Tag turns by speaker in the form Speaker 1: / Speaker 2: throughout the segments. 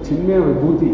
Speaker 1: Chinmay Vibhuti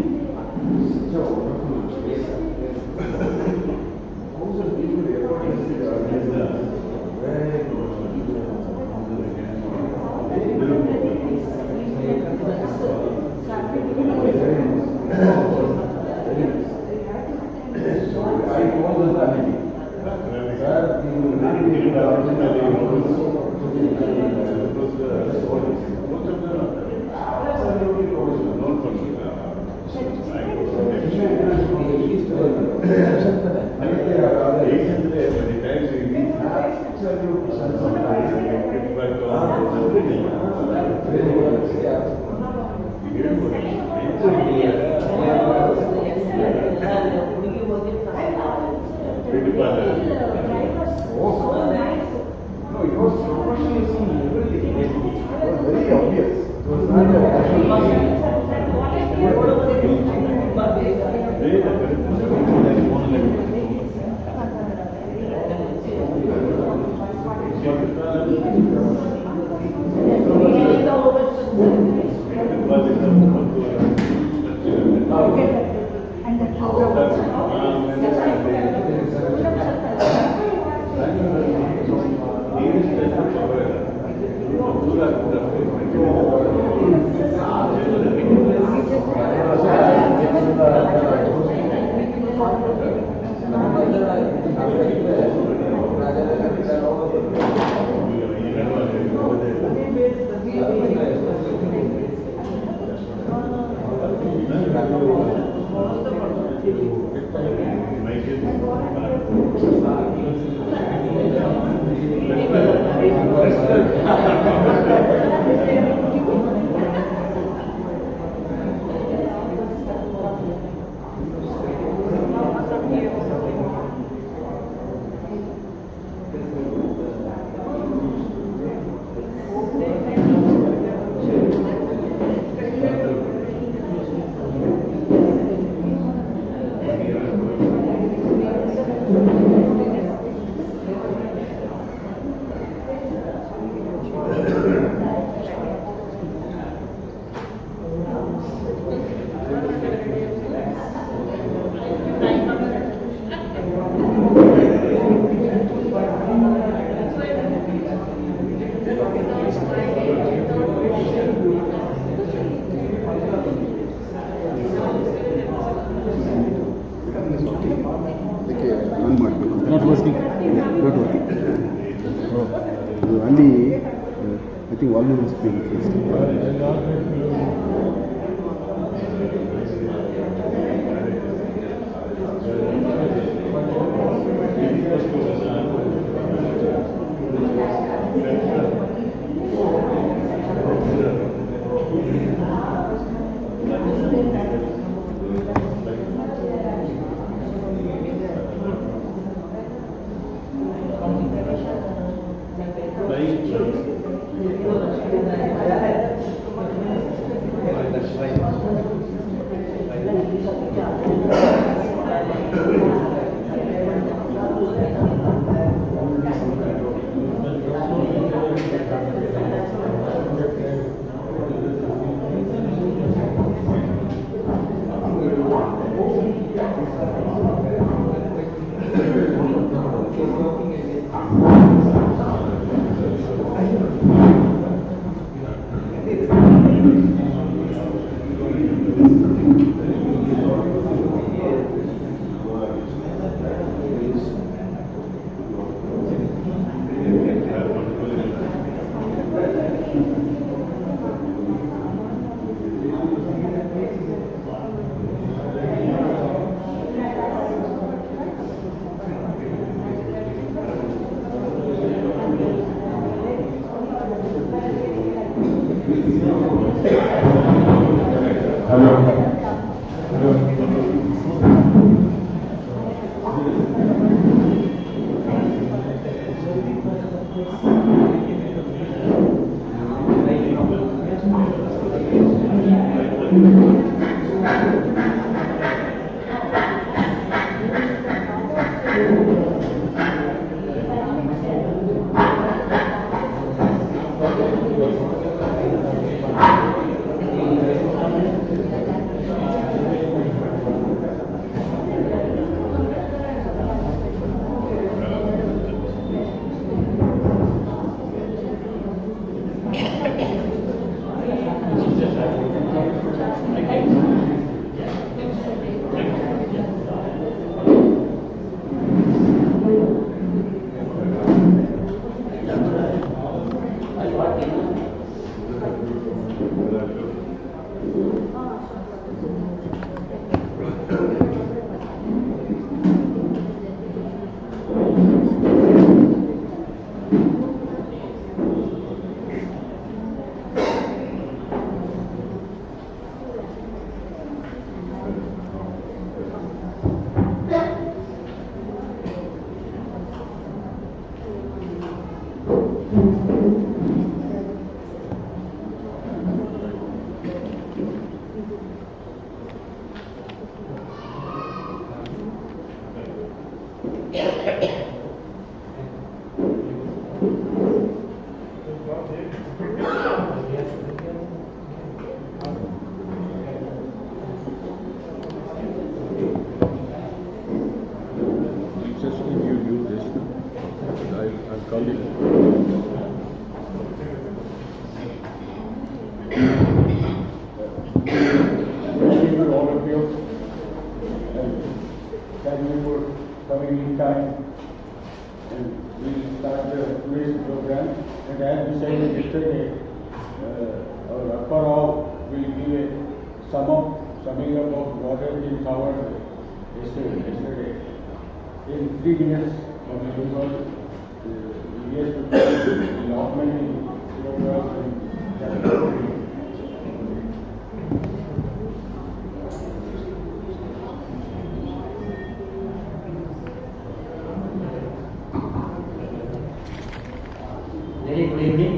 Speaker 1: Very good evening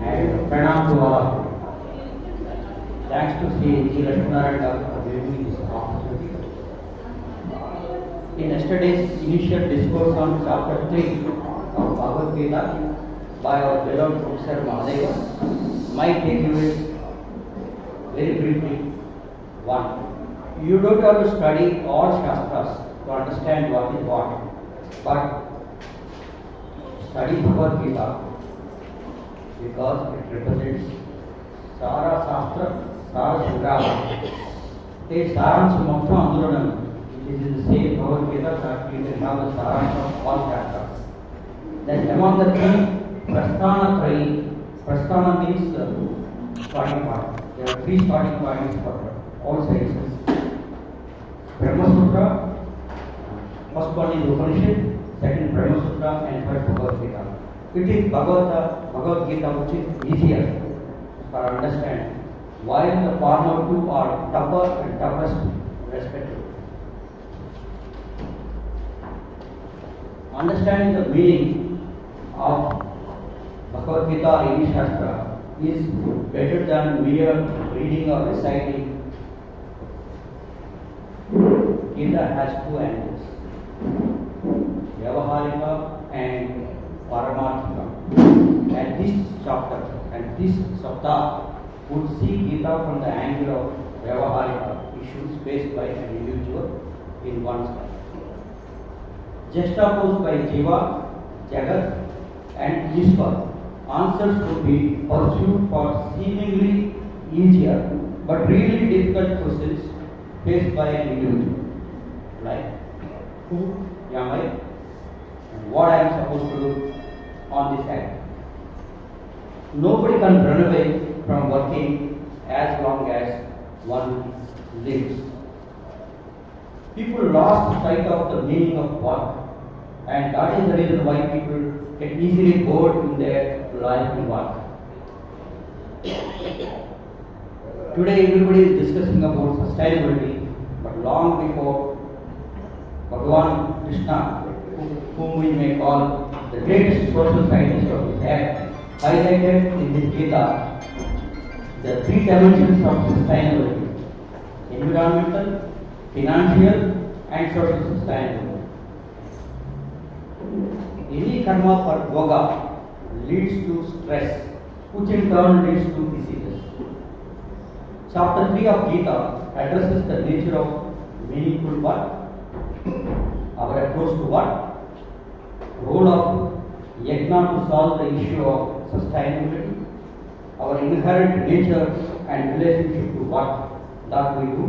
Speaker 1: and pranam to all. Thanks to Sri G. Lakshminarayan for giving me this opportunity. In yesterday's initial discourse on chapter 3 of Bhagavad Gita by our beloved Professor Mahadeva, my takeaway is very briefly. 1. You don't have to study all Shastras to understand what is what, but study Bhagavad Gita because it represents Sara Shastra, Sara Sangrama. It is Saransh Moksha Anduranam, which is in the same Bhagavad Gita that we can have the Saransh of all chapters. Then among the three, Prasthana Trayi, Prasthana means starting point. There are three starting points for all sciences. Brahma Sutra, first one is Upanishad, second Brahma Sutra, and third Bhagavad Gita. It is Bhagavad Gita which is easier for understand, while the former two are tougher and toughest respectively. Understanding the meaning of Bhagavad Gita or any Shastra is better than mere reading or reciting. Gita has two angles, Vyavaharika and Paramarthika. And this chapter and this Saptah would see Gita from the angle of Vyavaharika issues faced by an individual in one's life. Juxtaposed by Jiva, Jagat and Ishwar, answers would be pursued for seemingly easier but really difficult questions faced by an individual. Like, who am I and what I am supposed to do on this act. Nobody can run away from working as long as one lives. People lost sight of the meaning of work, and that is the reason why people get easily bored in their life and work. Today everybody is discussing about sustainability, but long before Bhagavan Krishna, whom we may call the greatest social scientist of his era, highlighted in his Gita the three dimensions of sustainability: environmental, financial, and social sustainability. Any karma for yoga leads to stress, which in turn leads to diseases. Chapter 3 of Gita addresses the nature of meaningful work, our approach to work, role of yajna to solve the issue of sustainability, our inherent nature and relationship to work that we do,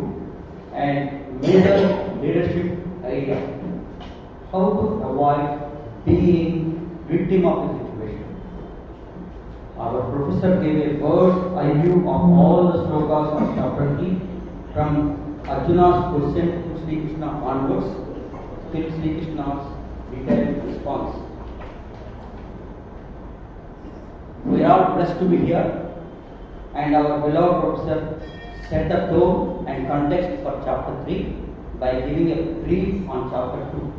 Speaker 1: and major leadership area, how to avoid being victim of the situation. Our professor gave a bird's eye view of all the slokas of chapter 3 from Arjuna's question to Sri Krishna onwards till Sri Krishna's detailed response. We are all blessed to be here, and our beloved professor set the tone and context for chapter 3 by giving a brief on chapter 2,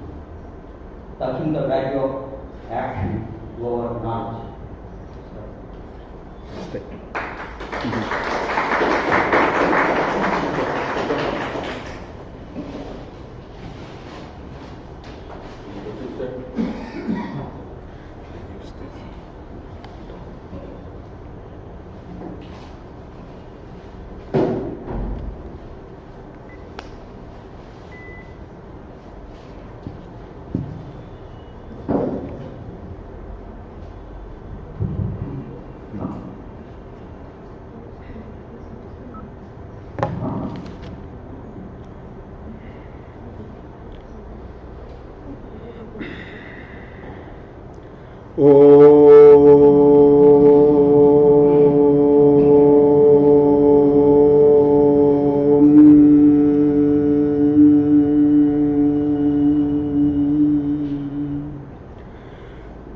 Speaker 1: touching the value of action over knowledge.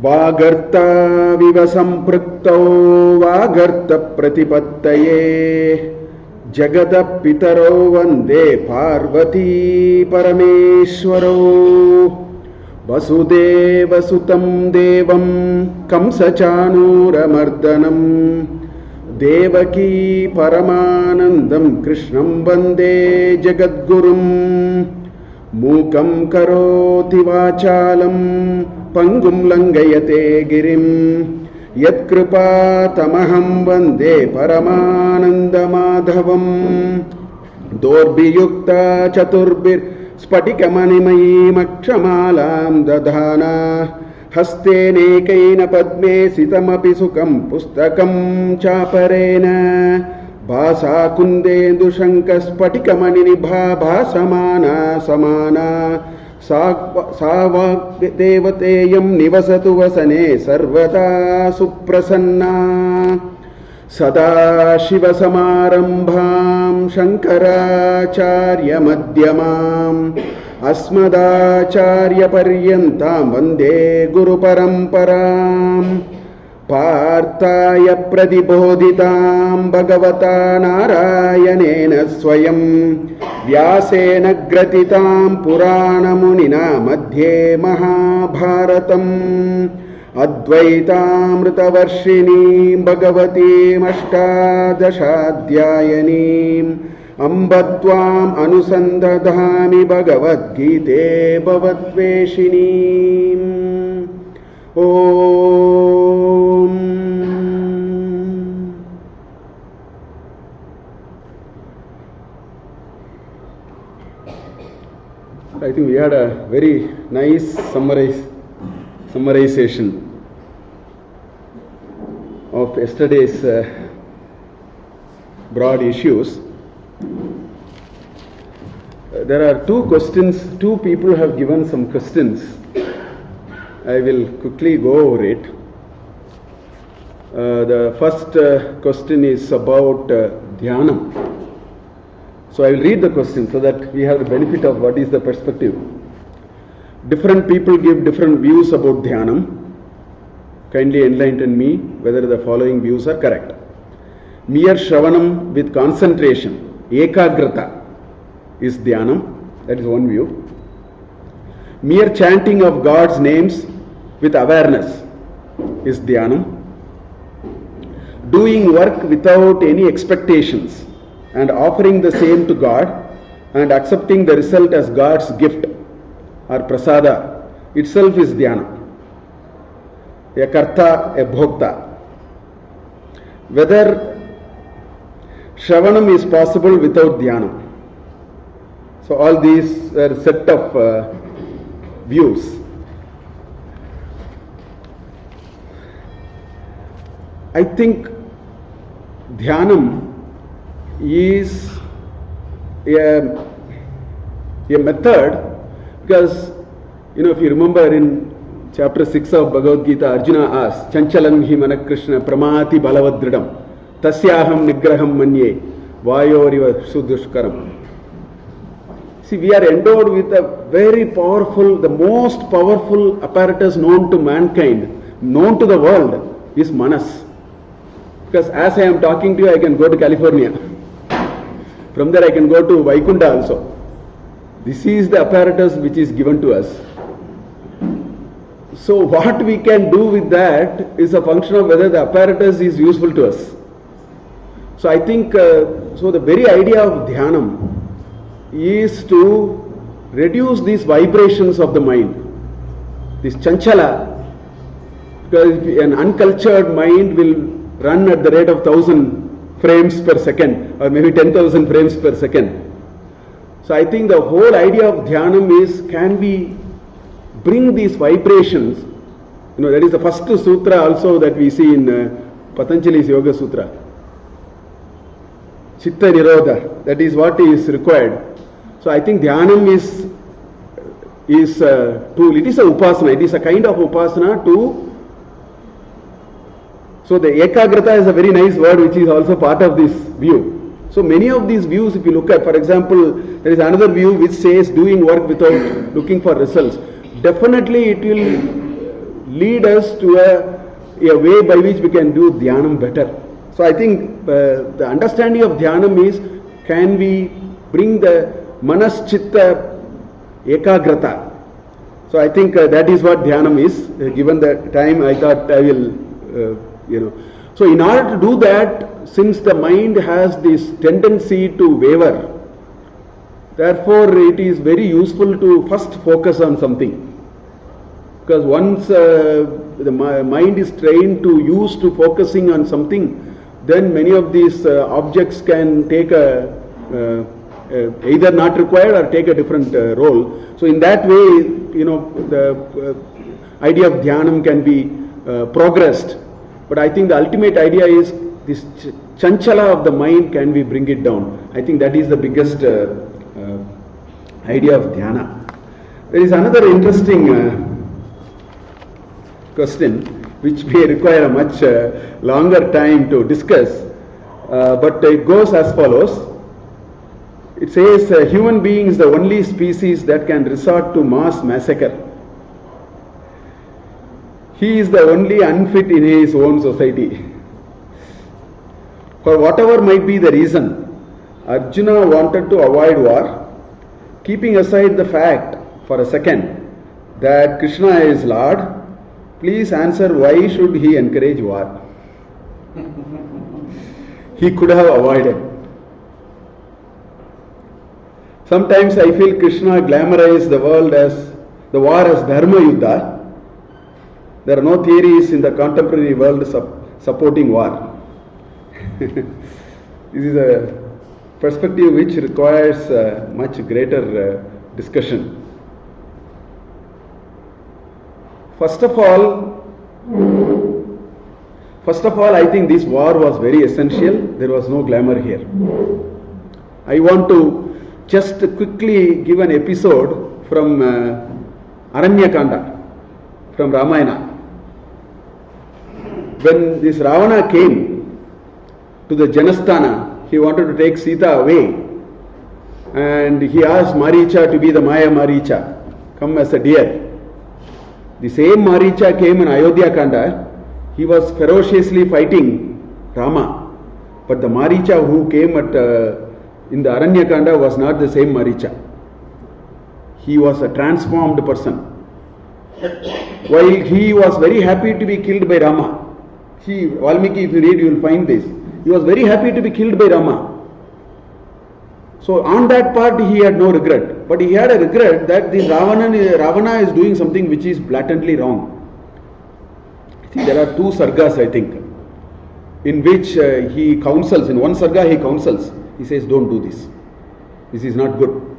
Speaker 2: वागर्ताविव सम्पृक्तौ वागर्तप्रतिपत्तये जगतः पितरौ वन्दे पार्वती परमेश्वरौ वसुदेवसुतं देवं कंसचाणूरमर्दनं देवकी परमानन्दं कृष्णं वन्दे जगद्गुरुं मूकं करोति वाचालं पंगुं लंघयते गिरिं यत्कृपातमहं वन्दे परमानन्दमाधवं दोर्भियुक्ता चतुर्भिस्फटिकमणिमयीमक्षमालां दधाना हस्तेनेकैन पद्मे सितमपि सुखं पुस्तकं चापरेण भासा कुन्देन्दुशङ्खस्फटिकमणिनिभा भासमाना समाना सा वाग्देवतेयं निवसतु वसने सर्वदा सुप्रसन्ना सदाशिवसमारम्भां शङ्कराचार्यमध्यमाम् अस्मदाचार्यपर्यन्तां वन्दे गुरुपरम्पराम् पार्थाय प्रतिबोधितां भगवता नारायणेन स्वयं व्यासेन ग्रथितां पुराणमुनिना मध्ये महाभारतम् अद्वैतामृतवर्षिणीं भगवतीमष्टादशाध्यायिनीम् अम्ब त्वाम् अनुसन्दधामि भगवद्गीते भवद्वेषिणीम् Om. I think we had a very nice summarization of yesterday's broad issues. There are two questions, two people have given some questions. I will quickly go over it. The first question is about Dhyanam. So I will read the question so that we have the benefit of what is the perspective. Different people give different views about Dhyanam. Kindly enlighten me whether the following views are correct. Mere Shravanam with concentration, Ekagrata, is Dhyanam. That is one view. Mere chanting of God's names with awareness is Dhyanam. Doing work without any expectations and offering the same to God and accepting the result as God's gift or prasada itself is Dhyana. A karta, a bhokta. Whether Shravanam is possible without Dhyana. So all these are a set of views. I think Dhyanam is a method, because if you remember in chapter 6 of Bhagavad Gita, Arjuna asks, Chanchalam hi mana Krishna pramati balavadridam tasyaham nigraham manye vayoriva sudushkaram. See, we are endowed with a very powerful, the most powerful apparatus known to mankind, known to the world, is Manas. Because as I am talking to you, I can go to California. From there I can go to Vaikunta also. This is the apparatus which is given to us. So what we can do with that is a function of whether the apparatus is useful to us. So I think, so the very idea of Dhyanam is to reduce these vibrations of the mind. This chanchala, because an uncultured mind will run at the rate of 1000 frames per second or maybe 10,000 frames per second. So I think the whole idea of Dhyanam is, can we bring these vibrations? That is the first sutra also that we see in Patanjali's Yoga Sutra. Chitta Nirodha, that is what is required. So I think Dhyanam is it is a upasana, it is a kind of upasana to. So the Ekagrata is a very nice word which is also part of this view. So many of these views, if you look at, for example, there is another view which says doing work without looking for results. Definitely it will lead us to a way by which we can do Dhyanam better. So I think the understanding of Dhyanam is, can we bring the Manas Chitta Ekagrata. So I think that is what Dhyanam is. Given the time, I thought I will So in order to do that, since the mind has this tendency to waver, therefore it is very useful to first focus on something. Because once the mind is trained to use to focusing on something, then many of these objects can take either not required or take a different role. So in that way, the idea of Dhyanam can be progressed. But I think the ultimate idea is this chanchala of the mind, can we bring it down? I think that is the biggest idea of dhyana. There is another interesting question which may require a much longer time to discuss, but it goes as follows. It says human being is the only species that can resort to mass massacre. He is the only unfit in his own society. For whatever might be the reason, Arjuna wanted to avoid war, keeping aside the fact for a second that Krishna is Lord. Please answer, why should he encourage war? He could have avoided. Sometimes I feel Krishna glamorized the world as the war as Dharma Yuddha. There are no theories in the contemporary world supporting war. This is a perspective which requires much greater discussion. First of all, I think this war was very essential. There was no glamour here. I want to just quickly give an episode from Aranyakanda, from Ramayana. When this Ravana came to the Janasthana, he wanted to take Sita away, and he asked Maricha to be the Maya Maricha, come as a deer. The same Maricha came in Ayodhya Kanda. He was ferociously fighting Rama. But the Maricha who came in the Aranyakanda was not the same Maricha. He was a transformed person. While he was very happy to be killed by Rama. Valmiki, if you read, you will find this. He was very happy to be killed by Rama. So on that part he had no regret. But he had a regret that this Ravana is doing something which is blatantly wrong. See, there are two sargas, I think, in which he counsels. In one sarga he counsels. He says, don't do this. This is not good.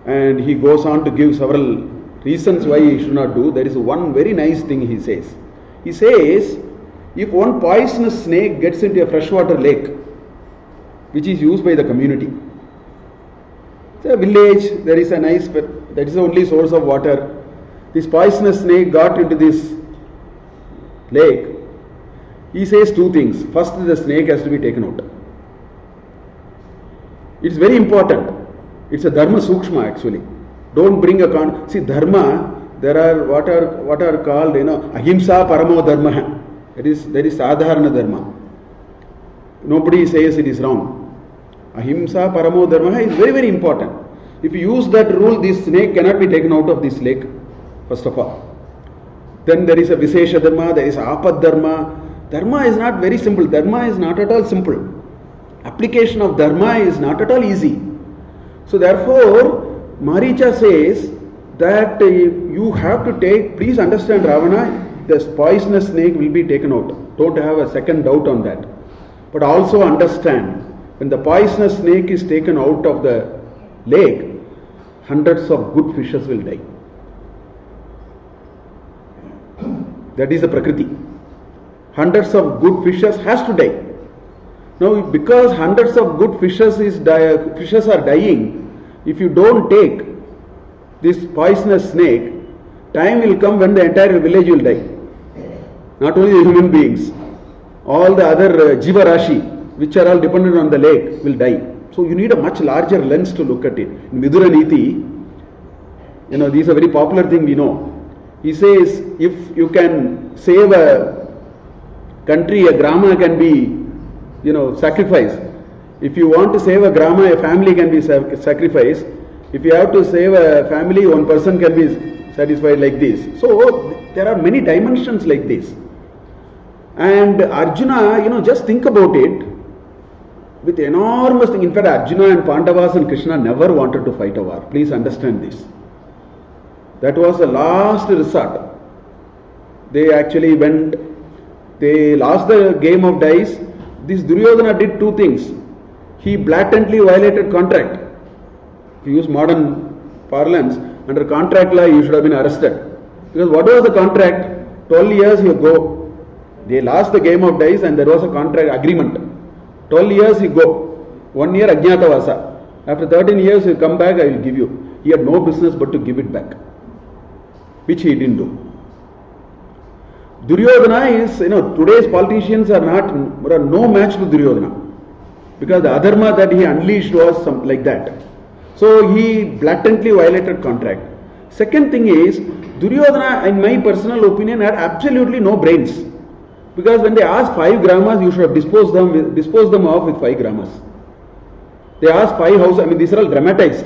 Speaker 2: And he goes on to give several reasons why he should not do. There is one very nice thing he says. He says, if one poisonous snake gets into a freshwater lake, which is used by the community, it's a village, there is a nice, that is the only source of water. This poisonous snake got into this lake. He says two things. First, the snake has to be taken out. It's very important. It's a dharma sukshma actually. Don't bring a see, dharma, there are what are called, ahimsa paramo dharma. That is sadharana dharma. Nobody says it is wrong. Ahimsa paramo dharma is very, very important. If you use that rule, this snake cannot be taken out of this lake, first of all. Then there is a Vishesha dharma, there is apad dharma. Dharma is not very simple. Dharma is not at all simple. Application of dharma is not at all easy. So therefore, Maricha says that you have to take, please understand Ravana, this poisonous snake will be taken out. Don't have a second doubt on that. But also understand, when the poisonous snake is taken out of the lake, hundreds of good fishes will die. That is the Prakriti. Hundreds of good fishes has to die. Now, because hundreds of good fishes are dying, if you don't take this poisonous snake, time will come when the entire village will die. Not only the human beings, all the other Jiva Rashi, which are all dependent on the lake, will die. So you need a much larger lens to look at it. In Vidura Niti, these are very popular thing we know. He says, if you can save a country, a grama can be, sacrificed. If you want to save a grama, a family can be sacrificed. If you have to save a family, one person can be satisfied like this. So there are many dimensions like this. And Arjuna, just think about it, with enormous thing. In fact, Arjuna and Pandavas and Krishna never wanted to fight a war. Please understand this. That was the last resort. They actually went, they lost the game of dice. This Duryodhana did two things. He blatantly violated contract. If you use modern parlance, under contract law you should have been arrested. Because what was the contract? 12 years you go. They lost the game of dice and there was a contract agreement. 12 years you go. 1 year Ajnatavasa. After 13 years you come back, I will give you. He had no business but to give it back, which he didn't do. Duryodhana is, today's politicians are no match to Duryodhana. Because the adharma that he unleashed was something like that. So he blatantly violated contract. Second thing is, Duryodhana, in my personal opinion, had absolutely no brains. Because when they asked 5 gramas, you should have disposed them off with 5 gramas. They asked 5 houses, these are all dramatized.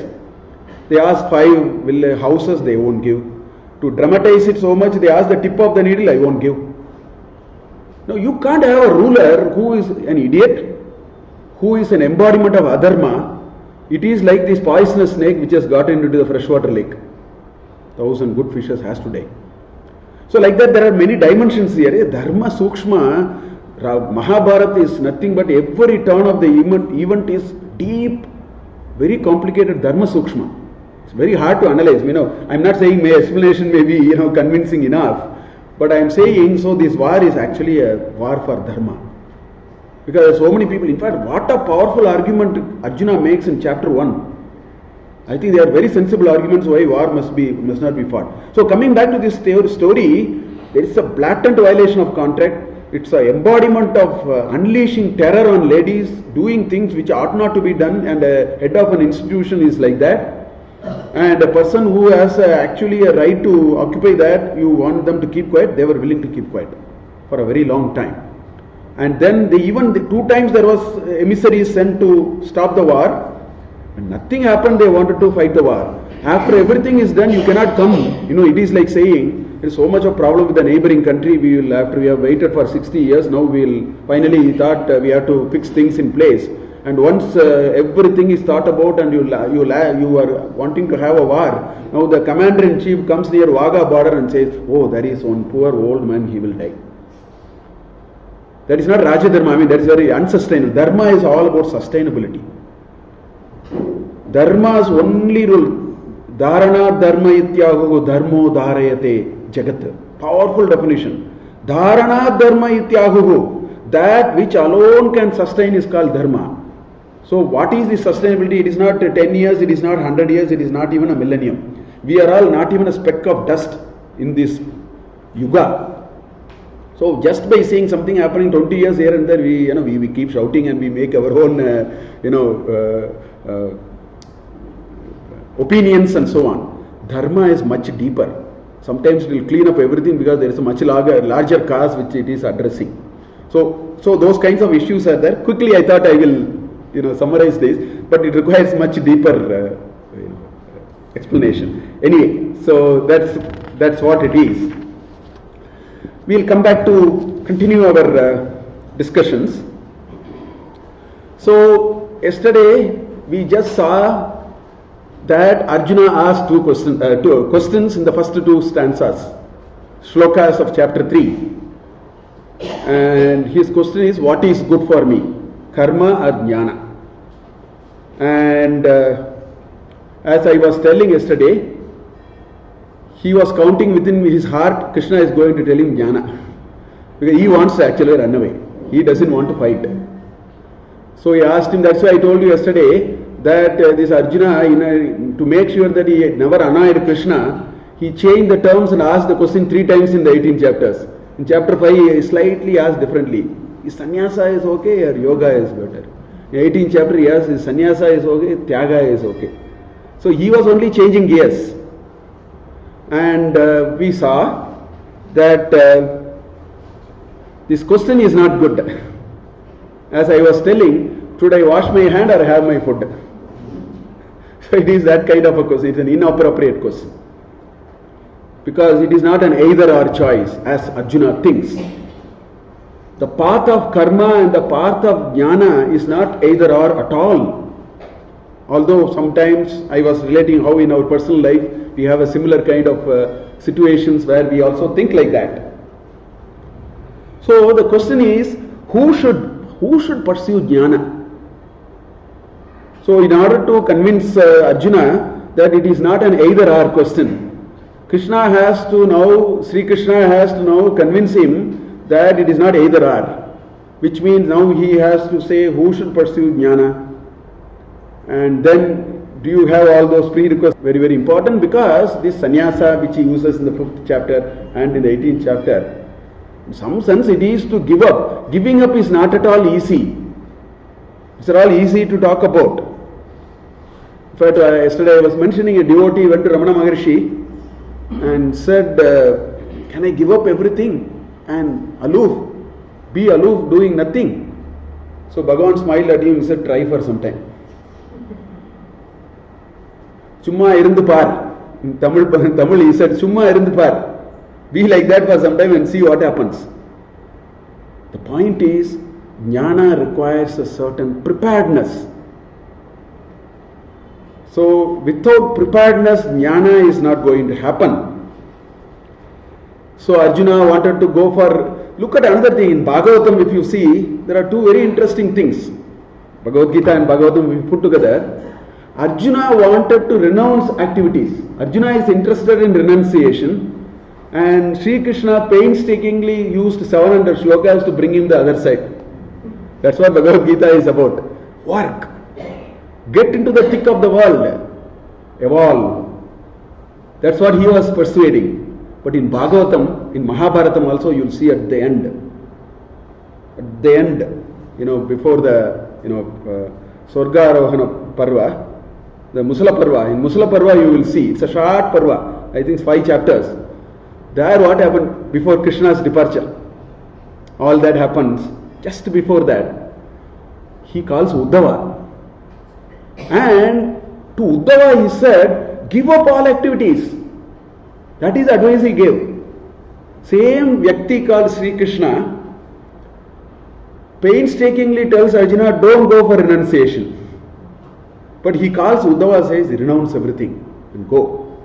Speaker 2: They asked 5 houses, they won't give. To dramatize it so much, they asked the tip of the needle, I won't give. Now you can't have a ruler who is an idiot, who is an embodiment of adharma. It is like this poisonous snake which has got into the freshwater lake. 1,000 good fishes has to die. So like that there are many dimensions here. Dharma Sukshma, Mahabharata is nothing but every turn of the event is deep, very complicated Dharma Sukshma. It's very hard to analyze. I'm not saying my explanation may be convincing enough, but I am saying so this war is actually a war for Dharma. Because so many people, in fact, what a powerful argument Arjuna makes in chapter 1. I think they are very sensible arguments why war must not be fought. So coming back to this story, there is a blatant violation of contract. It's an embodiment of unleashing terror on ladies, doing things which ought not to be done, and a head of an institution is like that. And a person who has actually a right to occupy that, you want them to keep quiet, they were willing to keep quiet for a very long time. And then two times there was emissaries sent to stop the war. When nothing happened, they wanted to fight the war. After everything is done, you cannot come. It is like saying, there is so much of problem with the neighboring country. After we have waited for 60 years, now finally thought we have to fix things in place. And once everything is thought about and you are wanting to have a war, now the commander-in-chief comes near Wagah border and says, oh, there is one poor old man, he will die. That is not Raja Dharma. That is very unsustainable. Dharma is all about sustainability. Dharma's only rule, Dharana dharma ityahu dharmo dharayate jagat. Powerful definition. Dharana dharma ityahu, that which alone can sustain is called dharma. So what is the sustainability? It is not 10 years, it is not 100 years, it is not even a millennium. We are all not even a speck of dust in this yuga. So just by seeing something happening 20 years here and there, we keep shouting and we make our own, opinions and so on. Dharma is much deeper. Sometimes it will clean up everything because there is a much larger cause which it is addressing. So those kinds of issues are there. Quickly I thought I will summarize this, but it requires much deeper explanation. Anyway, so that's what it is. We'll come back to continue our discussions. So yesterday we just saw that Arjuna asked two questions in the first two stanzas, shlokas of chapter 3. And his question is, what is good for me, karma or jnana? And as I was telling yesterday, he was counting within his heart, Krishna is going to tell him jnana. Because he wants to actually run away. He doesn't want to fight. So he asked him, that's why I told you yesterday that this Arjuna, to make sure that he never annoyed Krishna, he changed the terms and asked the question 3 times in the 18 chapters. In chapter 5, he slightly asked differently. Is sannyasa is okay or yoga is better? In 18th chapter, he asked, is sannyasa is okay, tyaga is okay. So he was only changing gears. And we saw that this question is not good. As I was telling, should I wash my hand or have my food? So it is that kind of a question. It's an inappropriate question. Because it is not an either or choice as Arjuna thinks. The path of karma and the path of jnana is not either or at all. Although sometimes I was relating how in our personal life we have a similar kind of situations where we also think like that. So the question is, who should pursue jnana? So in order to convince Arjuna that it is not an either or question, Sri Krishna has to now convince him that it is not either or, which means now he has to say who should pursue jnana. And then do you have all those prerequisites? Very, very important, because this sannyasa which he uses in the 5th chapter and in the 18th chapter, in some sense it is to give up. Giving up is not at all easy. It's all easy to talk about. In fact, yesterday I was mentioning a devotee went to Ramana Maharshi and said, can I give up everything and be aloof, doing nothing? So Bhagavan smiled at him and said, try for some time. Chumma irundu par. In Tamil he said, Chumma irundu par. Be like that for some time and see what happens. The point is, jnana requires a certain preparedness. So without preparedness, jnana is not going to happen. So Arjuna wanted to go for, look at another thing, in Bhagavatam if you see, there are 2 very interesting things. Bhagavad Gita and Bhagavatam we put together. Arjuna wanted to renounce activities. Arjuna is interested in renunciation, and Sri Krishna painstakingly used 700 shlokas to bring him the other side. That's what Bhagavad Gita is about. Work. Get into the thick of the world. Evolve. That's what he was persuading. But in Bhagavatam, in Mahabharatam also, you'll see at the end, before the, Swarga Arohana Parva, the Musala Parva. In Musala Parva you will see, it's a short Parva, I think it's 5 chapters. There what happened before Krishna's departure? All that happens. just before that, he calls Uddhava. And to Uddhava he said, give up all activities. That is the advice he gave. Same Vyakti called Sri Krishna painstakingly tells Arjuna, don't go for renunciation. But he calls Uddhava, says, renounce everything and go.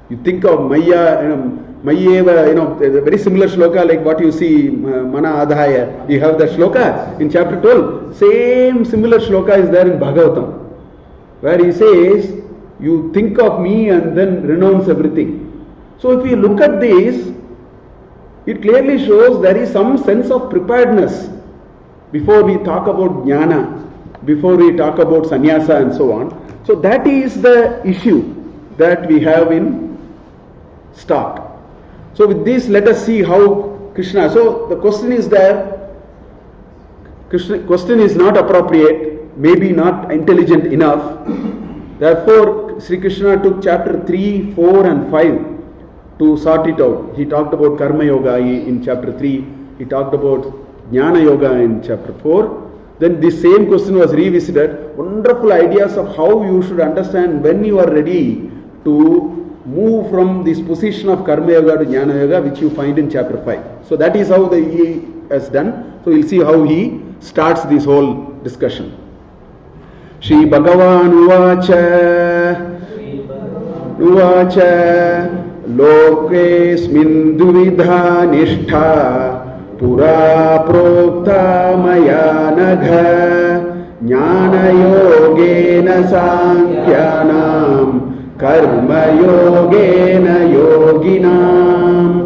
Speaker 2: You think of Maya, Mayeva, a very similar shloka like what you see, Mana Adhaya. You have that shloka in chapter 12. Same similar shloka is there in Bhagavatam, where he says, you think of me and then renounce everything. So if you look at this, it clearly shows there is some sense of preparedness before we talk about jnana, before we talk about sannyasa and so on. So that is the issue that we have in start. So with this, let us see how Krishna. So the question is there. Question is not appropriate, maybe not intelligent enough. Therefore, Sri Krishna took chapter 3, 4 and 5 to sort it out. He talked about Karma Yoga in chapter 3. He talked about Jnana Yoga in chapter 4. Then this same question was revisited. Wonderful ideas of how you should understand when you are ready to move from this position of Karma Yoga to Jnana Yoga, which you find in chapter 5. So that is how he has done. So we'll see how he starts this whole discussion. Shri Bhagavan Uvacha Lokesmin Duvidha Nishtha Pura Prokta Maya Nagha Jnana Yogena Sankhyanam Karma Yogena Yoginam.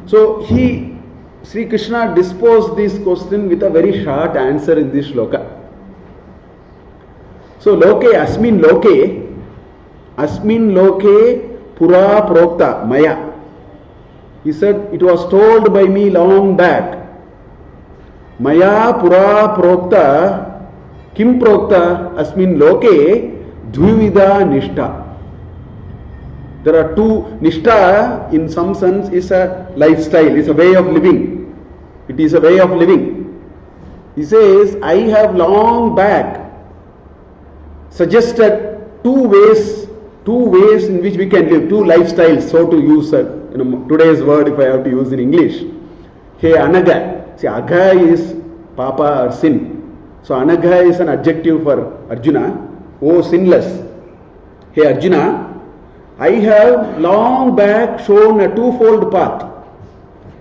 Speaker 2: So Sri Krishna disposed this question with a very short answer in this shloka. So Loke, Asmin Loke Pura Prokta Maya. He said, it was told by me long back. Maya Pura Prokta Kim Prokta Asmin Loke Dvivida Nishtha. There are two. Nishtha, in some sense, is a lifestyle, is a way of living. It is a way of living. He says, I have long back suggested two ways in which we can live, two lifestyles, so to use today's word if I have to use in English. Hey Anaga. See, Agha is Papa or sin. So Anagha is an adjective for Arjuna. Oh, sinless. Hey Arjuna, I have long back shown a twofold path.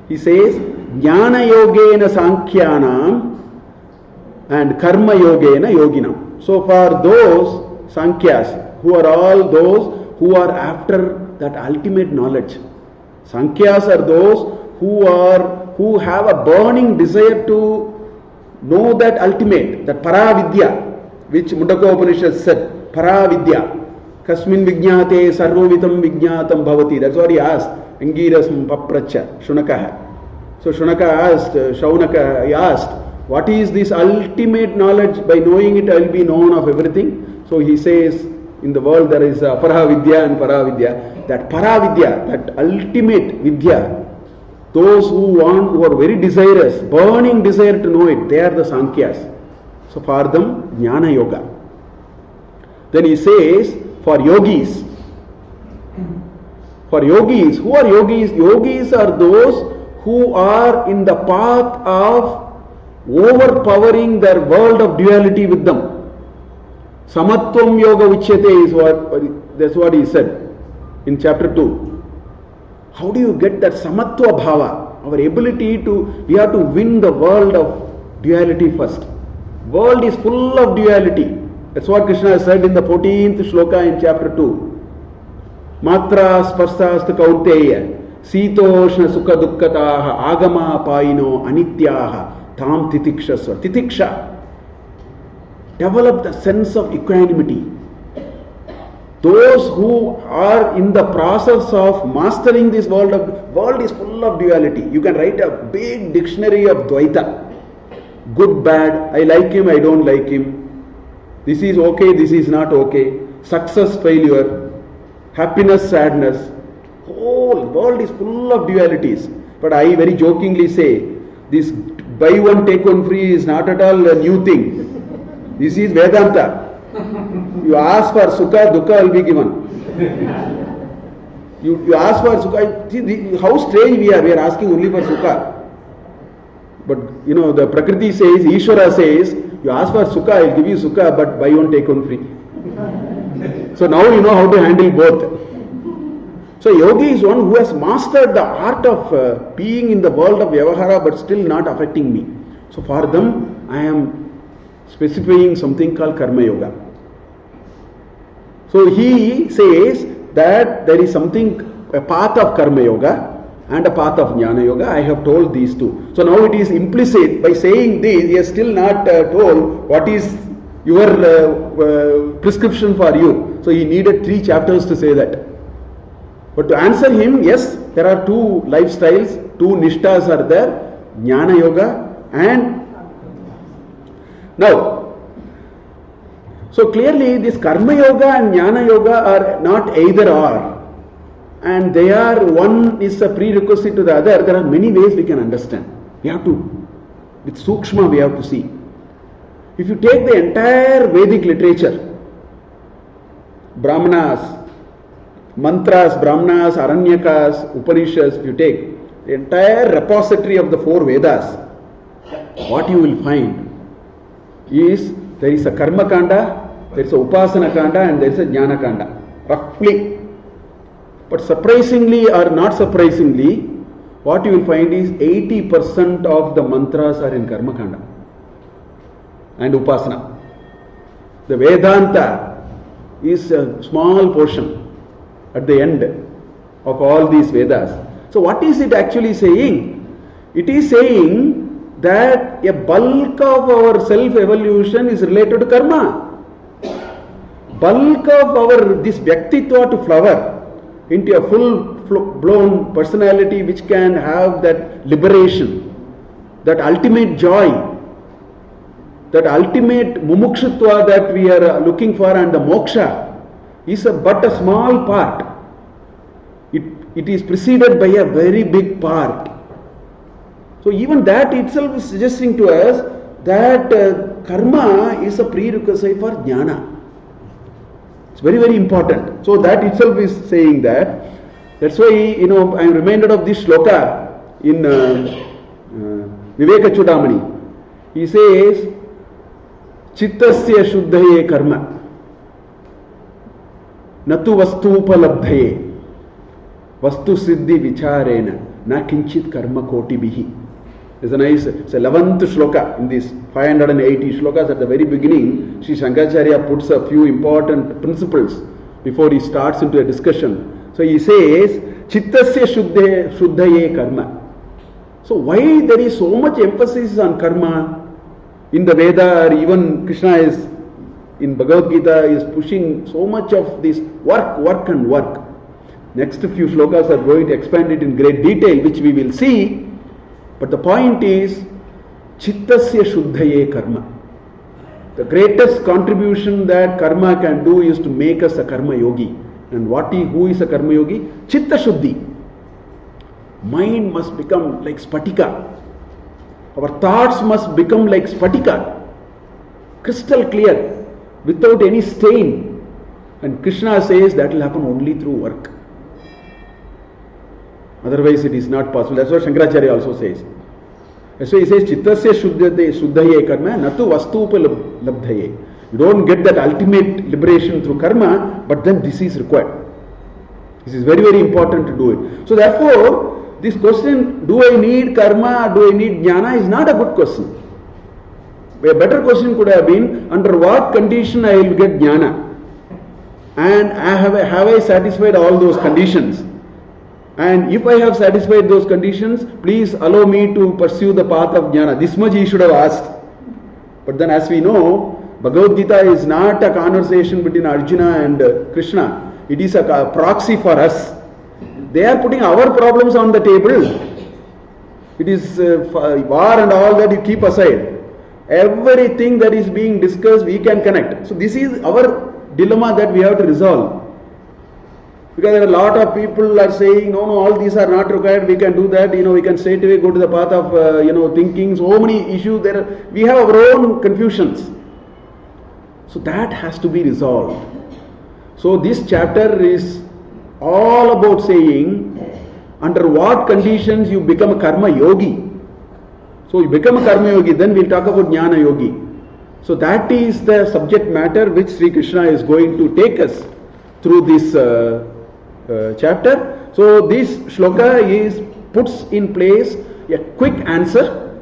Speaker 2: He says, Jnana Yogena Sankhyanam and Karma Yogena Yoginam. So for those Sankhyas, who are all those who are after that ultimate knowledge. Sankhyas are those who have a burning desire to know that ultimate, that Paravidya, which Mundaka Upanishad said, Paravidya. Kasmin Vijñate Sarvovitam Vijñatam Bhavati. That's what he asked. Angirasam Papracha, Shunaka. So Shunaka asked, Shaunaka, he asked, what is this ultimate knowledge? By knowing it, I will be known of everything. So he says, in the world there is Paravidya and Paravidya. That Paravidya, that ultimate Vidya, those who are very desirous, burning desire to know it, they are the Sankhyas. So for them, Jnana Yoga. Then he says, for yogis, who are yogis? Yogis are those who are in the path of overpowering their world of duality with them. Samatvam yoga uchyate is that's what he said in chapter 2. How do you get that samatva bhava? Our ability we have to win the world of duality first. World is full of duality. That's what Krishna said in the 14th shloka in chapter 2. Matra sparsastha kauteya sitoshna sukha dukkataha agama paino anityaha tam titikshasva. Titiksha. Develop the sense of equanimity. Those who are in the process of mastering this world is full of duality. You can write a big dictionary of Dvaita. Good, bad, I like him, I don't like him. This is okay, this is not okay. Success, failure, happiness, sadness. Whole world is full of dualities. But I very jokingly say, this buy one take one free is not at all a new thing. This is Vedanta. You ask for sukha, dukkha will be given. You ask for sukha. See, how strange we are. We are asking only for sukha. But you know, the Prakriti says, Ishvara says, you ask for sukha, I will give you sukha, but buy one take one free. So now you know how to handle both. So yogi is one who has mastered the art of being in the world of Vyavahara but still not affecting me. So for them, I am specifying something called Karma Yoga. So he says that there is something, a path of Karma Yoga and a path of Jnana Yoga. I have told these two. So now it is implicit by saying this, he has still not told what is your prescription for you. So he needed 3 chapters to say that. But to answer him, yes, there are 2 lifestyles, 2 nishtas are there, Jnana Yoga and now. So clearly this Karma Yoga and Jnana Yoga are not either or. And they are, one is a prerequisite to the other. There are many ways we can understand. We have to, with Sukshma we have to see. If you take the entire Vedic literature, Brahmanas, Mantras, Brahmanas, Aranyakas, Upanishads, if you take the entire repository of the 4 Vedas, what you will find is there is a Karma Kanda, there is a Upasana Kanda and there is a Jnana Kanda, roughly. But surprisingly or not surprisingly, what you will find is 80% of the mantras are in Karma Kanda and Upasana. The Vedanta is a small portion at the end of all these Vedas. So what is it actually saying? It is saying that a bulk of our self-evolution is related to karma. Bulk of our this Vyaktitva to flower into a full-blown personality which can have that liberation, that ultimate joy, that ultimate mumukshutva that we are looking for, and the moksha is but a small part. It is preceded by a very big part. So even that itself is suggesting to us that karma is a prerequisite for jnana. It's very, very important. So that itself is saying that. That's why, I am reminded of this shloka in Viveka Chudamani. He says, Chittasya shuddhaye karma, natu vastupalabdhaye, vastu siddhi vicharena, na kinchit karma koti bihi. It's a nice, it's 11th shloka in this 580 shlokas. At the very beginning, Sri Shankaracharya puts a few important principles before he starts into a discussion. So he says, Chittasya shuddhaye karma. So why there is so much emphasis on karma in the Veda, or even Krishna is in Bhagavad Gita is pushing so much of this work and work. Next few shlokas are going to expand it in great detail, which we will see. But the point is, Chittasya shuddhaye karma. The greatest contribution that karma can do is to make us a karma yogi. And who is a karma yogi? Chitta shuddhi. Mind must become like spatika. Our thoughts must become like spatika. Crystal clear, without any stain. And Krishna says that will happen only through work. Otherwise it is not possible. That's what Shankaracharya also says. So he says, Chittasya shuddhaye karma, natu vastupa labdhaye. You don't get that ultimate liberation through karma, but then this is required. This is very, very important to do it. So therefore, this question, do I need karma, do I need jnana, is not a good question. A better question could have been, under what condition I will get jnana? And have I satisfied all those conditions? And if I have satisfied those conditions, please allow me to pursue the path of jnana. This much he should have asked. But then as we know, Bhagavad Gita is not a conversation between Arjuna and Krishna. It is a proxy for us. They are putting our problems on the table. It is war and all that you keep aside. Everything that is being discussed, we can connect. So this is our dilemma that we have to resolve. Because there are a lot of people are saying, no, all these are not required, we can do that, we can straight away go to the path of, thinking, so many issues there. We have our own confusions. So that has to be resolved. So this chapter is all about saying, under what conditions you become a karma yogi. So you become a karma yogi, then we'll talk about jnana yogi. So that is the subject matter which Sri Krishna is going to take us through this chapter. So this shloka puts in place a quick answer,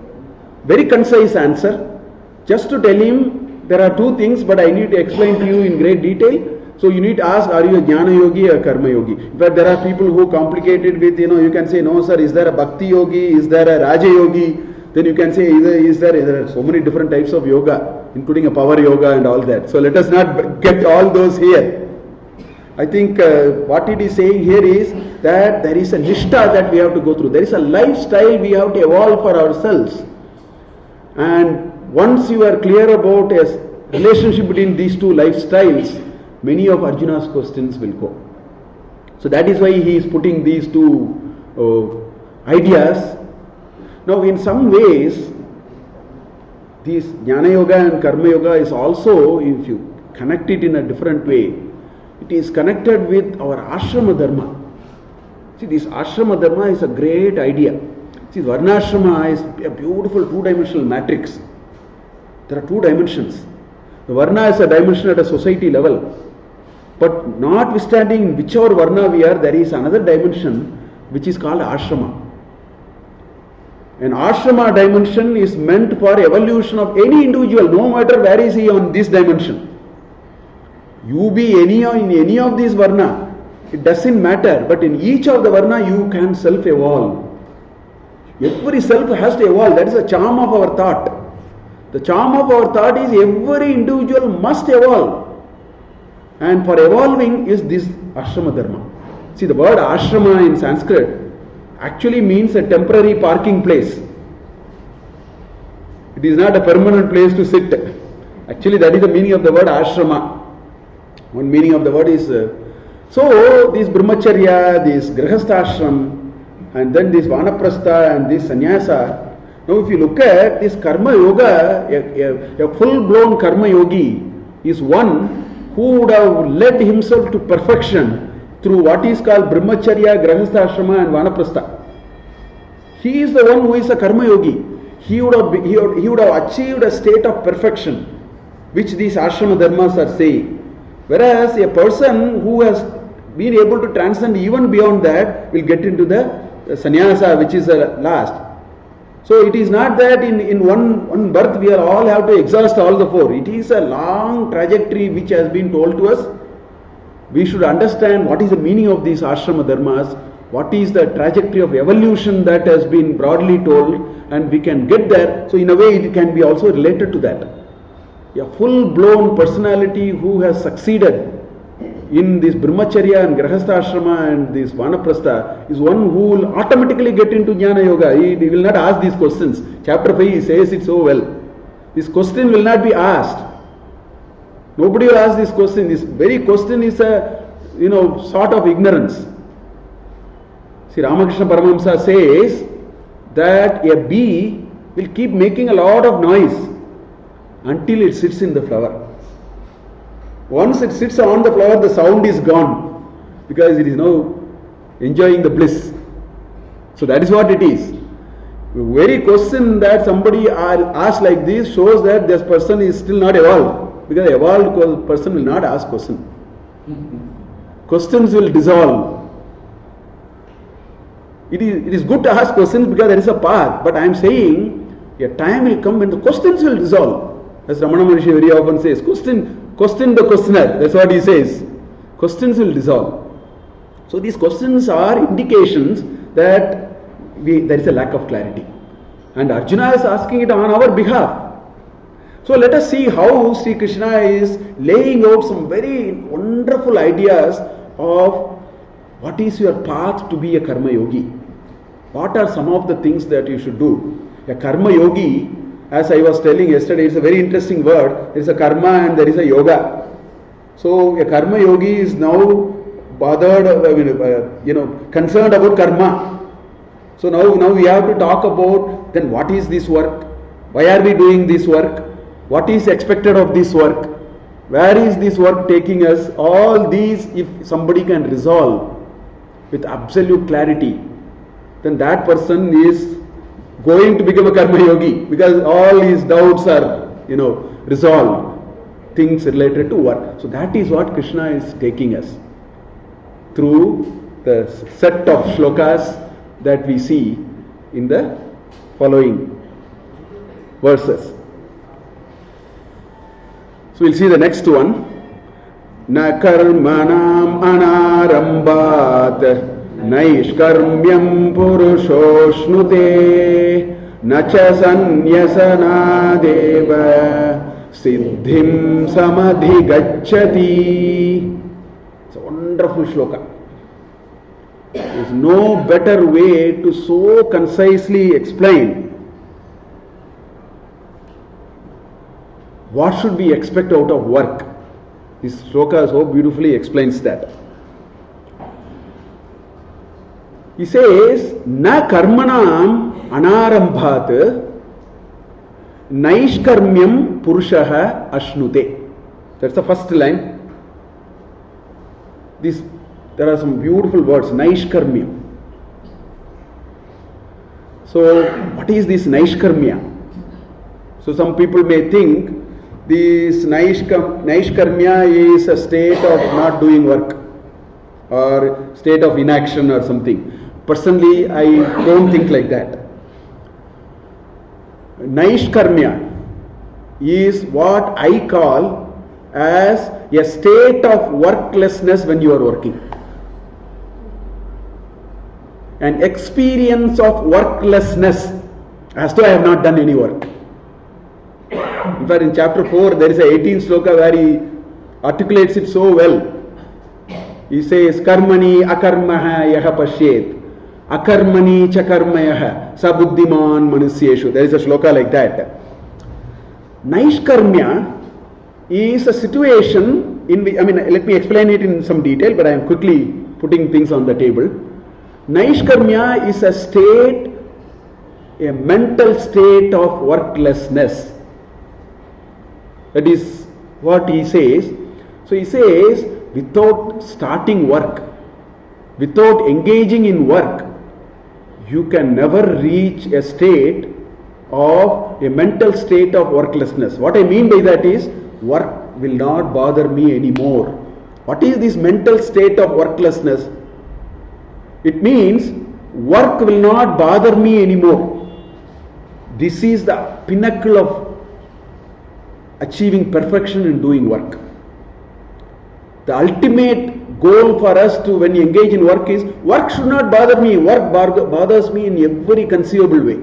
Speaker 2: very concise answer, just to tell him there are two things, but I need to explain to you in great detail. So you need to ask, are you a jnana yogi or karma yogi? In fact, there are people who complicate it with, you can say, no sir, is there a bhakti yogi, is there a raja yogi? Then you can say, there are so many different types of yoga, including a power yoga and all that. So let us not get all those here. I think what it is saying here is that there is a nishtha that we have to go through. There is a lifestyle we have to evolve for ourselves. And once you are clear about a relationship between these two lifestyles, many of Arjuna's questions will go. So that is why he is putting these two ideas. Now in some ways, this Jnana Yoga and Karma Yoga is also, if you connect it in a different way, it is connected with our Ashrama Dharma. See, this Ashrama Dharma is a great idea. See, Varnashrama is a beautiful two-dimensional matrix. There are two dimensions. The Varna is a dimension at a society level. But notwithstanding whichever Varna we are, there is another dimension which is called Ashrama. An Ashrama dimension is meant for evolution of any individual, no matter where is he on this dimension. You be in any of these Varna, it doesn't matter, but in each of the Varna you can self-evolve. Every self has to evolve. That is the charm of our thought. The charm of our thought is every individual must evolve. And for evolving is this Ashrama Dharma. See, the word Ashrama in Sanskrit actually means a temporary parking place. It is not a permanent place to sit. Actually, that is the meaning of the word Ashrama. One meaning of the word is, so this Brahmacharya, this Grihastha Ashram, and then this Vanaprastha and this Sannyasa. Now if you look at this Karma Yoga, a full-blown Karma Yogi is one who would have led himself to perfection through what is called Brahmacharya, Grihastha Ashrama and Vanaprastha. He is the one who is a Karma Yogi. He would have achieved a state of perfection, which these Ashrama Dharmas are saying. Whereas a person who has been able to transcend even beyond that will get into the sannyasa, which is the last. So it is not that in one birth we are all have to exhaust all the four. It is a long trajectory which has been told to us. We should understand what is the meaning of these ashrama dharmas, what is the trajectory of evolution that has been broadly told, and we can get there. So in a way it can be also related to that. A full-blown personality who has succeeded in this Brahmacharya and Grihastha Ashrama and this Vanaprastha is one who will automatically get into Jnana Yoga. He will not ask these questions. Chapter 5 says it so well. This question will not be asked. Nobody will ask this question. This very question is a sort of ignorance. See, Ramakrishna Paramahamsa says that a bee will keep making a lot of noise until it sits in the flower. Once it sits on the flower, the sound is gone because it is now enjoying the bliss. So that is what it is. The very question that somebody asks like this shows that this person is still not evolved, because the evolved person will not ask questions. Questions will dissolve. It is good to ask questions because there is a path, but I am saying a time will come when the questions will dissolve. As Ramana Maharishi very often says, question the questioner. That's what he says. Questions will dissolve. So these questions are indications that there is a lack of clarity. And Arjuna is asking it on our behalf. So let us see how Sri Krishna is laying out some very wonderful ideas of what is your path to be a karma yogi. What are some of the things that you should do? A karma yogi, as I was telling yesterday, it's a very interesting word. There is a karma and there is a yoga. So a karma yogi is now bothered, concerned about karma. So now we have to talk about then what is this work? Why are we doing this work? What is expected of this work? Where is this work taking us? All these, if somebody can resolve with absolute clarity, then that person is going to become a karma yogi, because all his doubts are, resolved. Things related to work. So that is what Krishna is taking us through the set of shlokas that we see in the following verses. So we'll see the next one. Na karmanam anarambhat naishkarmyam purushoshnute na cha sanyasanadeva siddhim samadhigacchati. It's a wonderful shloka. There is no better way to so concisely explain what should we expect out of work. This shloka so beautifully explains that. He says, na karmanam anarambhat naishkarmyam purushaha ashnute. That's the first line. There are some beautiful words, naishkarmyam. So, what is this naishkarmya? So, some people may think this naishkarmya is a state of not doing work or state of inaction or something. Personally, I don't think like that. Naishkarmya is what I call as a state of worklessness when you are working. An experience of worklessness as though I have not done any work. In fact, in chapter 4, there is a 18th sloka where he articulates it so well. He says, karmani akarmaha yaha pashyet, akarmani chakarmayaha sabuddhiman manusyeshu. There is a shloka like that. Naishkarmya is a situation in which, let me explain it in some detail, but I am quickly putting things on the table. Naishkarmya is a state, a mental state of worklessness. That is what he says. So he says, without starting work, without engaging in work, you can never reach a state of a mental state of worklessness. What I mean by that is, work will not bother me anymore. What is this mental state of worklessness? It means work will not bother me anymore. This is the pinnacle of achieving perfection in doing work. The ultimate goal for us to, when we engage in work, is work should not bother me. Work bothers me in every conceivable way.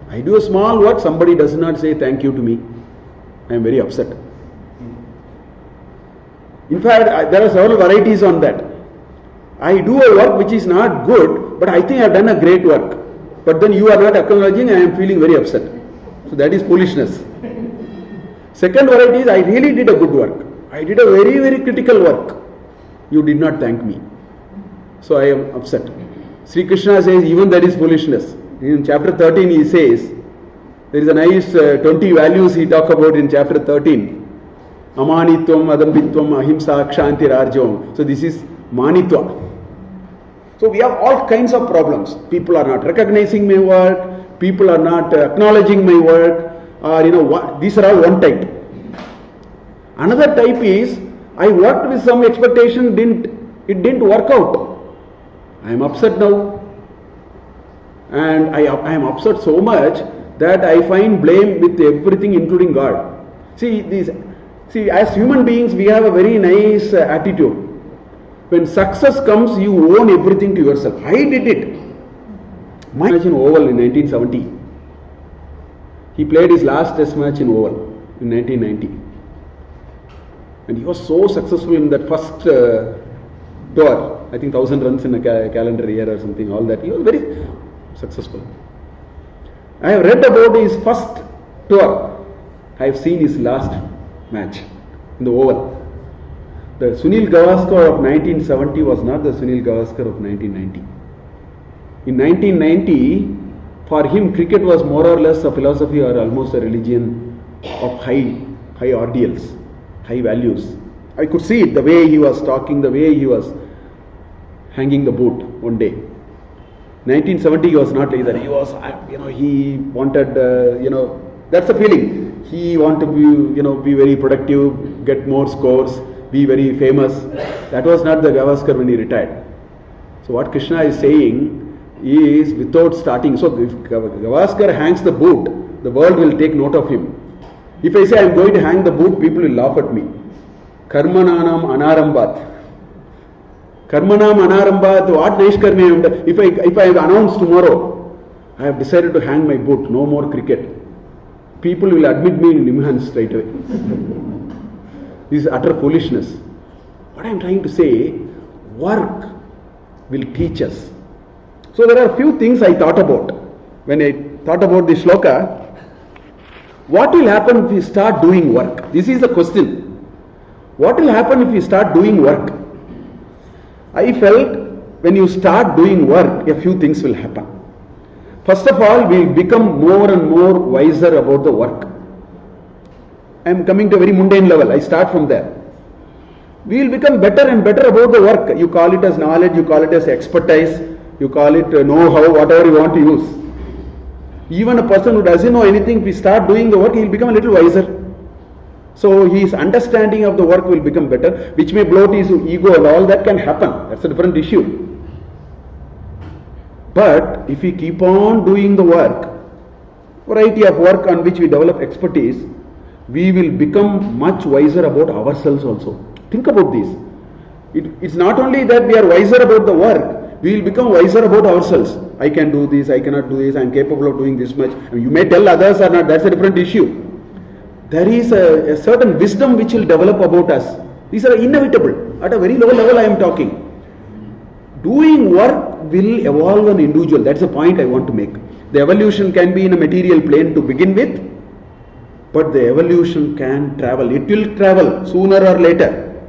Speaker 2: I do a small work, somebody does not say thank you to me. I am very upset. In fact, there are several varieties on that. I do a work which is not good, but I think I have done a great work. But then you are not acknowledging, I am feeling very upset. So that is foolishness. Second variety is, I really did a good work. I did a very, very critical work. You did not thank me. So I am upset. Sri Krishna says even that is foolishness. In chapter 13 he says, there is a nice 20 values he talks about in chapter 13. Amanitvam, adambitvam, ahimsa, kshanti, rarjavam. So this is manitva. So we have all kinds of problems. People are not recognizing my work. People are not acknowledging my work. Or these are all one type. Another type is, I worked with some expectation, it didn't work out. I am upset now. And I am upset so much that I find blame with everything including God. See, as human beings we have a very nice attitude. When success comes, you own everything to yourself. I did it. My match in Oval in 1970. He played his last test match in Oval in 1990. And he was so successful in that first tour. I think 1,000 runs in a calendar year or something, all that. He was very successful. I have read about his first tour. I have seen his last match in the Oval. The Sunil Gavaskar of 1970 was not the Sunil Gavaskar of 1990. In 1990, for him, cricket was more or less a philosophy or almost a religion of high ordeals, high values. I could see it, the way he was talking, the way he was hanging the boot one day. 1970 he was not like that. He was, he wanted, that's the feeling. He wanted to be very productive, get more scores, be very famous. That was not the Gavaskar when he retired. So what Krishna is saying is, without starting, so if Gavaskar hangs the boot, the world will take note of him. If I say I am going to hang the boot, people will laugh at me. Karmananam anarambat. Karmanam anarambat, what Naishkarmi? If I announce tomorrow, I have decided to hang my boot, no more cricket, people will admit me in Nimhan straight away. This is utter foolishness. What I am trying to say, work will teach us. So there are a few things I thought about. When I thought about the shloka, what will happen if we start doing work? This is the question. What will happen if we start doing work? I felt when you start doing work, a few things will happen. First of all, we will become more and more wiser about the work. I am coming to a very mundane level. I start from there. We will become better and better about the work. You call it as knowledge, you call it as expertise, you call it know-how, whatever you want to use. Even a person who doesn't know anything, if we start doing the work, he will become a little wiser. So his understanding of the work will become better, which may bloat his ego and all that can happen. That's a different issue. But if we keep on doing the work, variety of work on which we develop expertise, we will become much wiser about ourselves also. Think about this. It's not only that we are wiser about the work, we will become wiser about ourselves. I can do this, I cannot do this, I am capable of doing this much. You may tell others or not, that's a different issue. There is a certain wisdom which will develop about us. These are inevitable. At a very low level I am talking. Doing work will evolve an individual. That's the point I want to make. The evolution can be in a material plane to begin with, but the evolution can travel. It will travel sooner or later.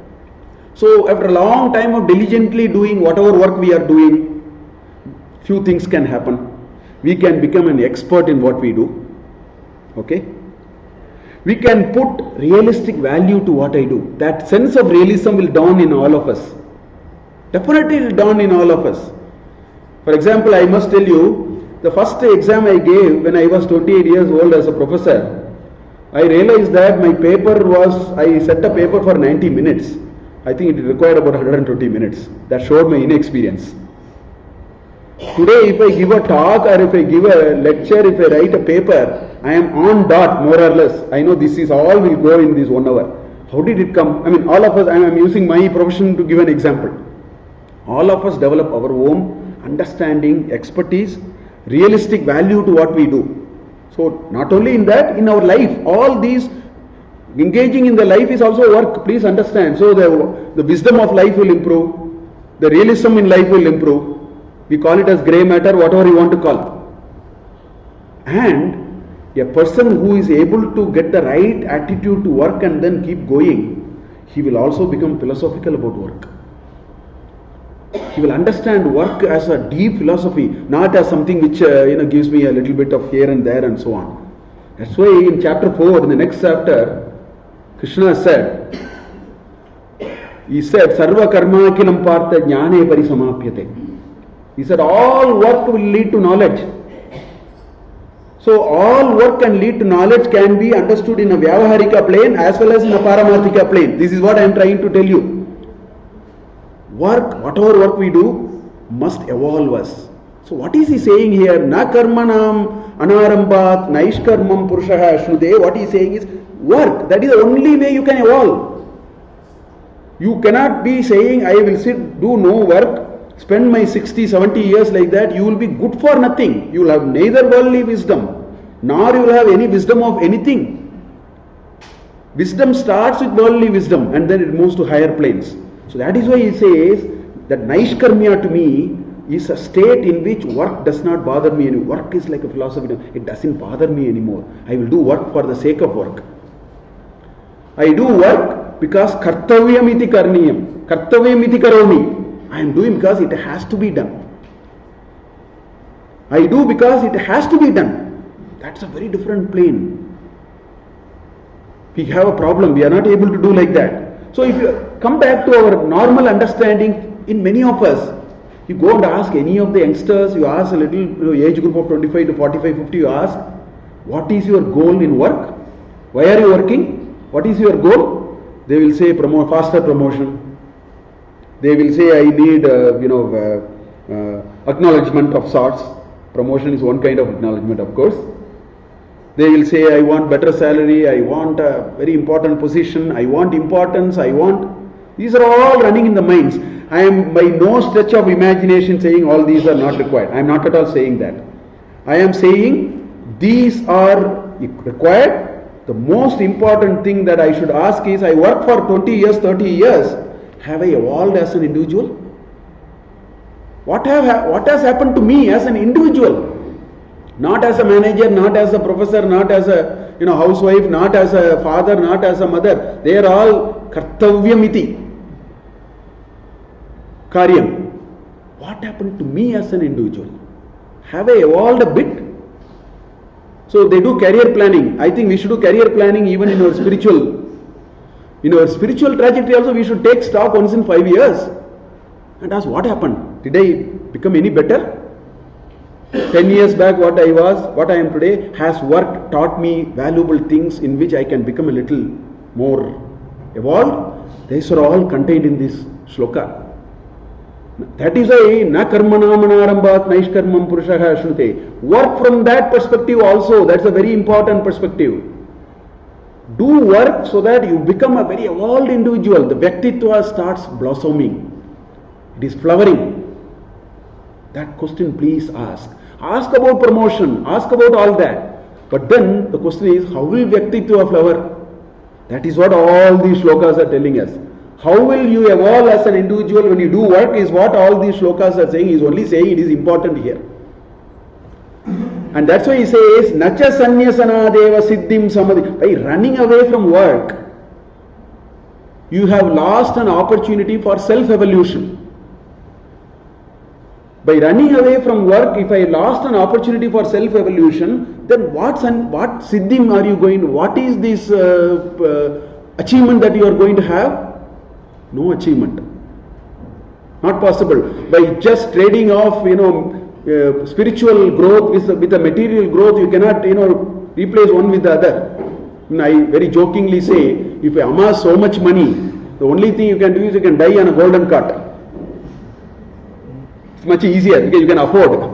Speaker 2: So after a long time of diligently doing whatever work we are doing, few things can happen. We can become an expert in what we do. Okay? We can put realistic value to what I do. That sense of realism will dawn in all of us. Definitely it will dawn in all of us. For example, I must tell you, the first exam I gave when I was 28 years old as a professor, I realized that my paper was, I set a paper for 90 minutes. I think it required about 120 minutes. That showed my inexperience. Today, if I give a talk or if I give a lecture, if I write a paper, I am on dot more or less. I know this is all will go in this 1 hour. How did it come? I mean, all of us, I am using my profession to give an example. All of us develop our own understanding, expertise, realistic value to what we do. So, not only in that, in our life, all these engaging in the life is also work, please understand. So, the wisdom of life will improve, the realism in life will improve. We call it as grey matter, whatever you want to call. And a person who is able to get the right attitude to work and then keep going, he will also become philosophical about work. He will understand work as a deep philosophy, not as something which gives me a little bit of here and there and so on. That's why in chapter 4, in the next chapter, Krishna said, Sarva karma akilam partha jnane parisamapyate. He said all work will lead to knowledge. So all work can lead to knowledge can be understood in a Vyavaharika plane as well as in a Paramarthika plane. This is what I am trying to tell you. Work, whatever work we do, must evolve us. So what is he saying here? Na karmanam anarambat naishkarmam purushaha ashnude. What he is saying is work. That is the only way you can evolve. You cannot be saying I will sit, do no work, spend my 60, 70 years like that. You will be good for nothing. You will have neither worldly wisdom, nor you will have any wisdom of anything. Wisdom starts with worldly wisdom and then it moves to higher planes. So that is why he says that Naishkarmya to me is a state in which work does not bother me anymore. Work is like a philosophy. It doesn't bother me anymore. I will do work for the sake of work. I do work Because kartavyam iti karniyam. Kartavyam iti karomi. I am doing because it has to be done. I do because it has to be done. That's a very different plane. We have a problem. We are not able to do like that. So if you come back to our normal understanding, in many of us, you go and ask any of the youngsters, you ask a little age group of 25 to 45, 50, you ask, what is your goal in work? Why are you working? What is your goal? They will say faster promotion. They will say I need acknowledgement of sorts. Promotion is one kind of acknowledgement, of course. They will say I want better salary, I want a very important position, I want importance, I want... These are all running in the minds. I am by no stretch of imagination saying all these are not required. I am not at all saying that. I am saying these are required. The most important thing that I should ask is, I work for 20 years, 30 years. Have I evolved as an individual? What has happened to me as an individual? Not as a manager, not as a professor, not as a housewife, not as a father, not as a mother. They are all kartavyamiti. Karyam. What happened to me as an individual? Have I evolved a bit? So they do career planning. I think we should do career planning even in our spiritual. In our spiritual trajectory also we should take stock once in 5 years and ask what happened. Did I become any better? 10 years back what I was, what I am today, has work taught me valuable things in which I can become a little more evolved? These are all contained in this shloka. That is why na karmana manarambat naishkarmam purushaha shrute. Work from that perspective also. That's a very important perspective. Do work so that you become a very evolved individual. The Vyaktitva starts blossoming. It is flowering. That question please ask. Ask about promotion. Ask about all that. But then the question is, how will Vyaktitva flower? That is what all these shlokas are telling us. How will you evolve as an individual when you do work is what all these shlokas are saying. He is only saying it is important here. And that's why he says, Nacha sanyasanadeva siddhim samadhi. By running away from work, you have lost an opportunity for self-evolution. By running away from work, if I lost an opportunity for self-evolution, then what siddhim are you going to, what is this achievement that you are going to have? No achievement. Not possible. By just trading off, spiritual growth with a material growth, you cannot, replace one with the other. I very jokingly say, if you amass so much money, the only thing you can do is you can die on a golden cart. It's much easier because you can afford.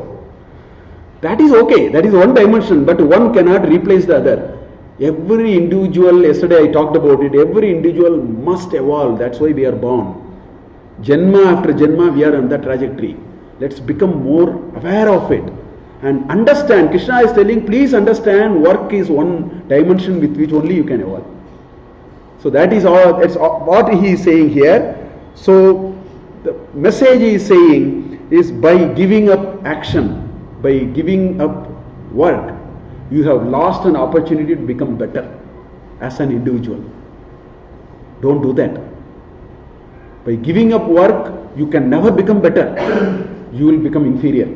Speaker 2: That is okay. That is one dimension, but one cannot replace the other. Every individual, yesterday I talked about it, every individual must evolve. That's why we are born. Janma after Janma, we are on that trajectory. Let's become more aware of it and understand. Krishna is telling, please understand, work is one dimension with which only you can evolve. So that is all. That's what he is saying here. So the message he is saying is, by giving up action, by giving up work, you have lost an opportunity to become better as an individual. Don't do that. By giving up work, you can never become better. You will become inferior.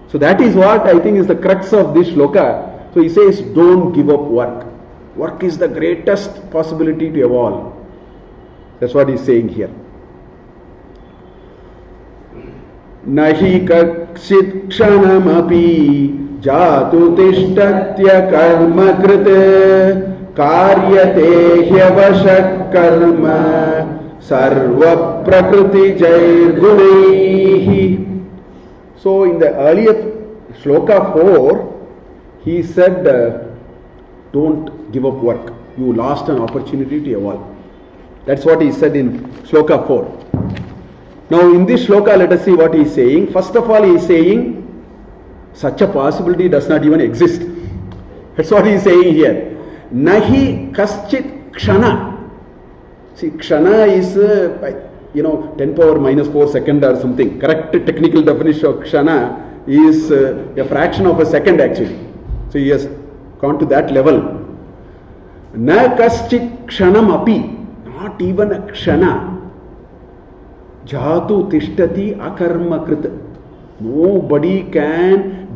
Speaker 2: So that is what I think is the crux of this shloka. So he says, don't give up work. Work is the greatest possibility to evolve. That's what he is saying here. Nahi kakshit kshanamapi Jatu tishtatya karma krite karyate hyavashak karma sarva prakriti jair gunaihi. So in the earlier shloka 4, he said, don't give up work. You lost an opportunity to evolve. That's what he said in shloka 4. Now in this shloka, let us see what he is saying. First of all, he is saying, such a possibility does not even exist. That's what he is saying here. Nahi kaschit kshana. See, kshana is 10 power minus 4 second or something. Correct technical definition of kshana is a fraction of a second actually. So he has gone to that level. Na kaschit kshanam api. Not even a kshana. Jatu tishtati akarma krit. Nobody can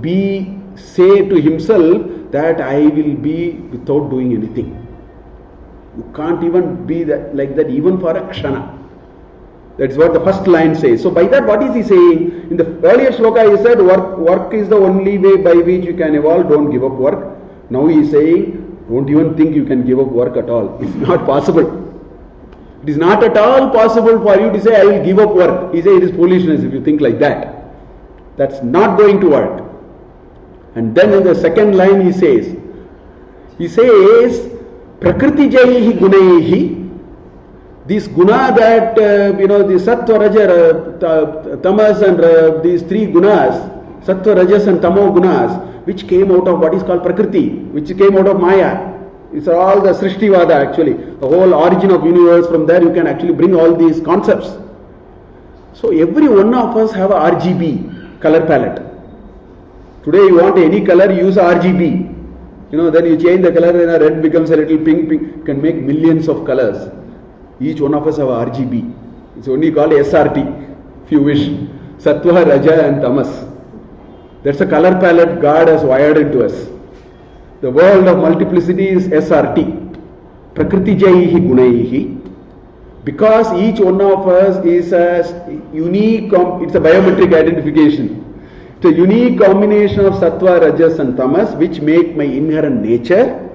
Speaker 2: say to himself that I will be without doing anything. You can't even be like that even for a kshana. That's what the first line says. So by that, what is he saying? In the earlier shloka he said work is the only way by which you can evolve, don't give up work. Now he is saying, don't even think you can give up work at all. It's not possible. It is not at all possible for you to say, I will give up work. He says it is foolishness if you think like that. That's not going to work. And then in the second line he says, Prakriti jaihi gunaihi. This guna that, the sattva, raja, tamas and these three gunas, sattva, rajas and tamo gunas, which came out of what is called prakriti, which came out of maya. It's all the Srishtivada actually. The whole origin of universe, from there you can actually bring all these concepts. So every one of us have a RGB color palette. Today you want any color, use RGB. Then you change the color, then a red becomes a little pink. You can make millions of colors. Each one of us have a RGB. It's only called SRT, if you wish. Sattva, Raja and Tamas. That's a color palette God has wired into us. The world of multiplicity is SRT. Prakriti jaihi gunaihi. Because each one of us is a unique, it's a biometric identification. It's a unique combination of sattva, rajas and tamas which make my inherent nature.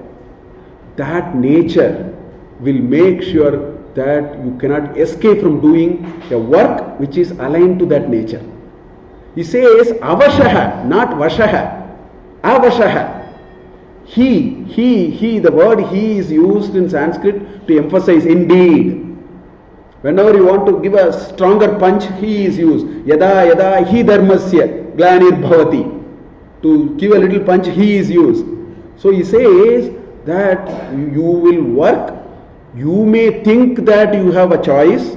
Speaker 2: That nature will make sure that you cannot escape from doing a work which is aligned to that nature. He says avashaha, not vashaha. Avashaha. He, the word he is used in Sanskrit to emphasize indeed. Whenever you want to give a stronger punch, he is used. Yada yada hi dharmasya glanir bhavati. To give a little punch, he is used. So he says that you will work. You may think that you have a choice.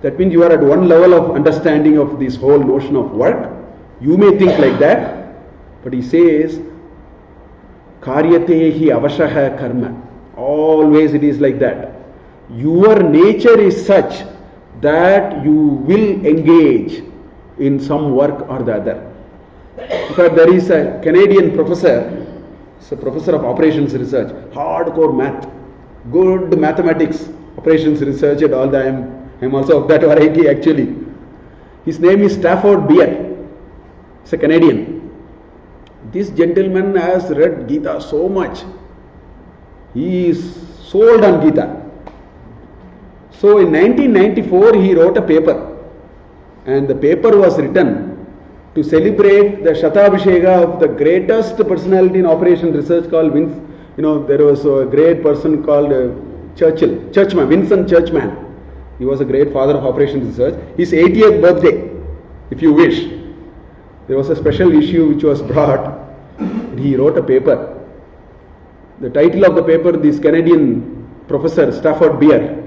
Speaker 2: That means you are at one level of understanding of this whole notion of work. You may think like that. But he says, Karyatehi avashaha karma. Always it is like that. Your nature is such that you will engage in some work or the other. In fact, there is a Canadian professor, he's a professor of operations research, hardcore math, good mathematics, operations research and all that. I'm also of that variety actually. His name is Stafford Beer. He's a Canadian. This gentleman has read Gita so much. He is sold on Gita. So in 1994 he wrote a paper, and the paper was written to celebrate the Shatabhisheka of the greatest personality in operation research called there was a great person called Vincent Churchman. He was a great father of operation research. His 80th birthday, if you wish. There was a special issue which was brought. He wrote a paper. The title of the paper, this Canadian professor Stafford Beer,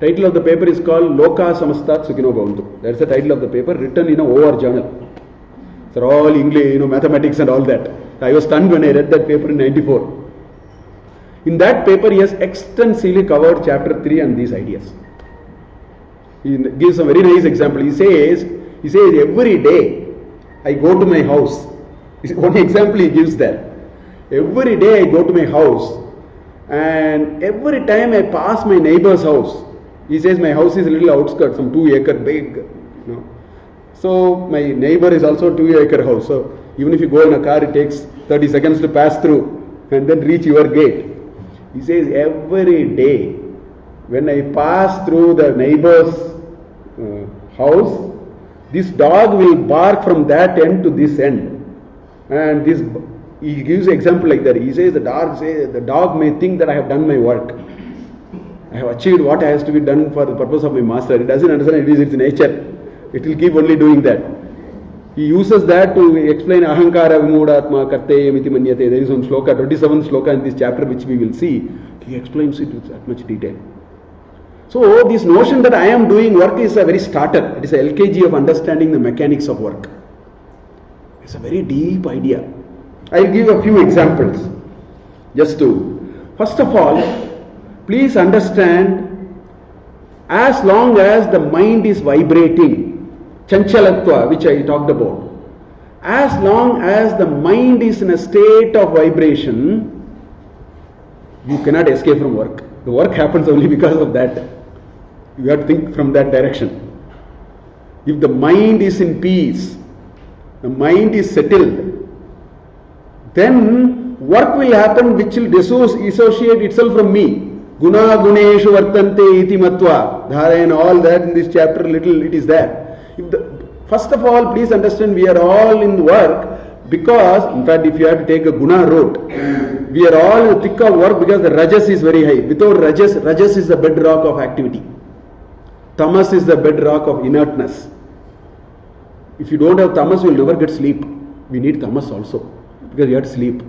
Speaker 2: title of the paper is called Loka Samastat Sukhino Bhavantu. That's the title of the paper, written in a OR journal. They're all English, mathematics and all that. I was stunned when I read that paper in 94. In that paper, he has extensively covered chapter 3 and these ideas. He gives a very nice example. He says every day I go to my house. One example he gives there. Every day I go to my house, and every time I pass my neighbor's house, he says my house is a little outskirts, some 2-acre big. So my neighbor is also a 2-acre house. So even if you go in a car, it takes 30 seconds to pass through and then reach your gate. He says every day when I pass through the neighbor's house, this dog will bark from that end to this end. And he gives an example like that. He says the dog may think that I have done my work. I have achieved what has to be done for the purpose of my master. It doesn't understand it is its nature. It will keep only doing that. He uses that to explain ahankara vimudatma karteyam iti manyate. There is one shloka, 27th shloka in this chapter which we will see. He explains it with that much detail. So this notion that I am doing work is a very starter. It is a LKG of understanding the mechanics of work. It's a very deep idea. I'll give a few examples. First of all, please understand as long as the mind is vibrating, chanchalatva, which I talked about, as long as the mind is in a state of vibration, you cannot escape from work. The work happens only because of that. You have to think from that direction. If the mind is in peace, the mind is settled, then work will happen which will dissociate itself from me. Guna guneshu vartante iti matva. Dhara and all that in this chapter, little it is there. First of all, please understand, we are all in work because, in fact, if you have to take a guna route, we are all in the thick of work because the rajas is very high. Without rajas is the bedrock of activity. Tamas is the bedrock of inertness. If you don't have tamas, you will never get sleep. We need tamas also because you have to sleep.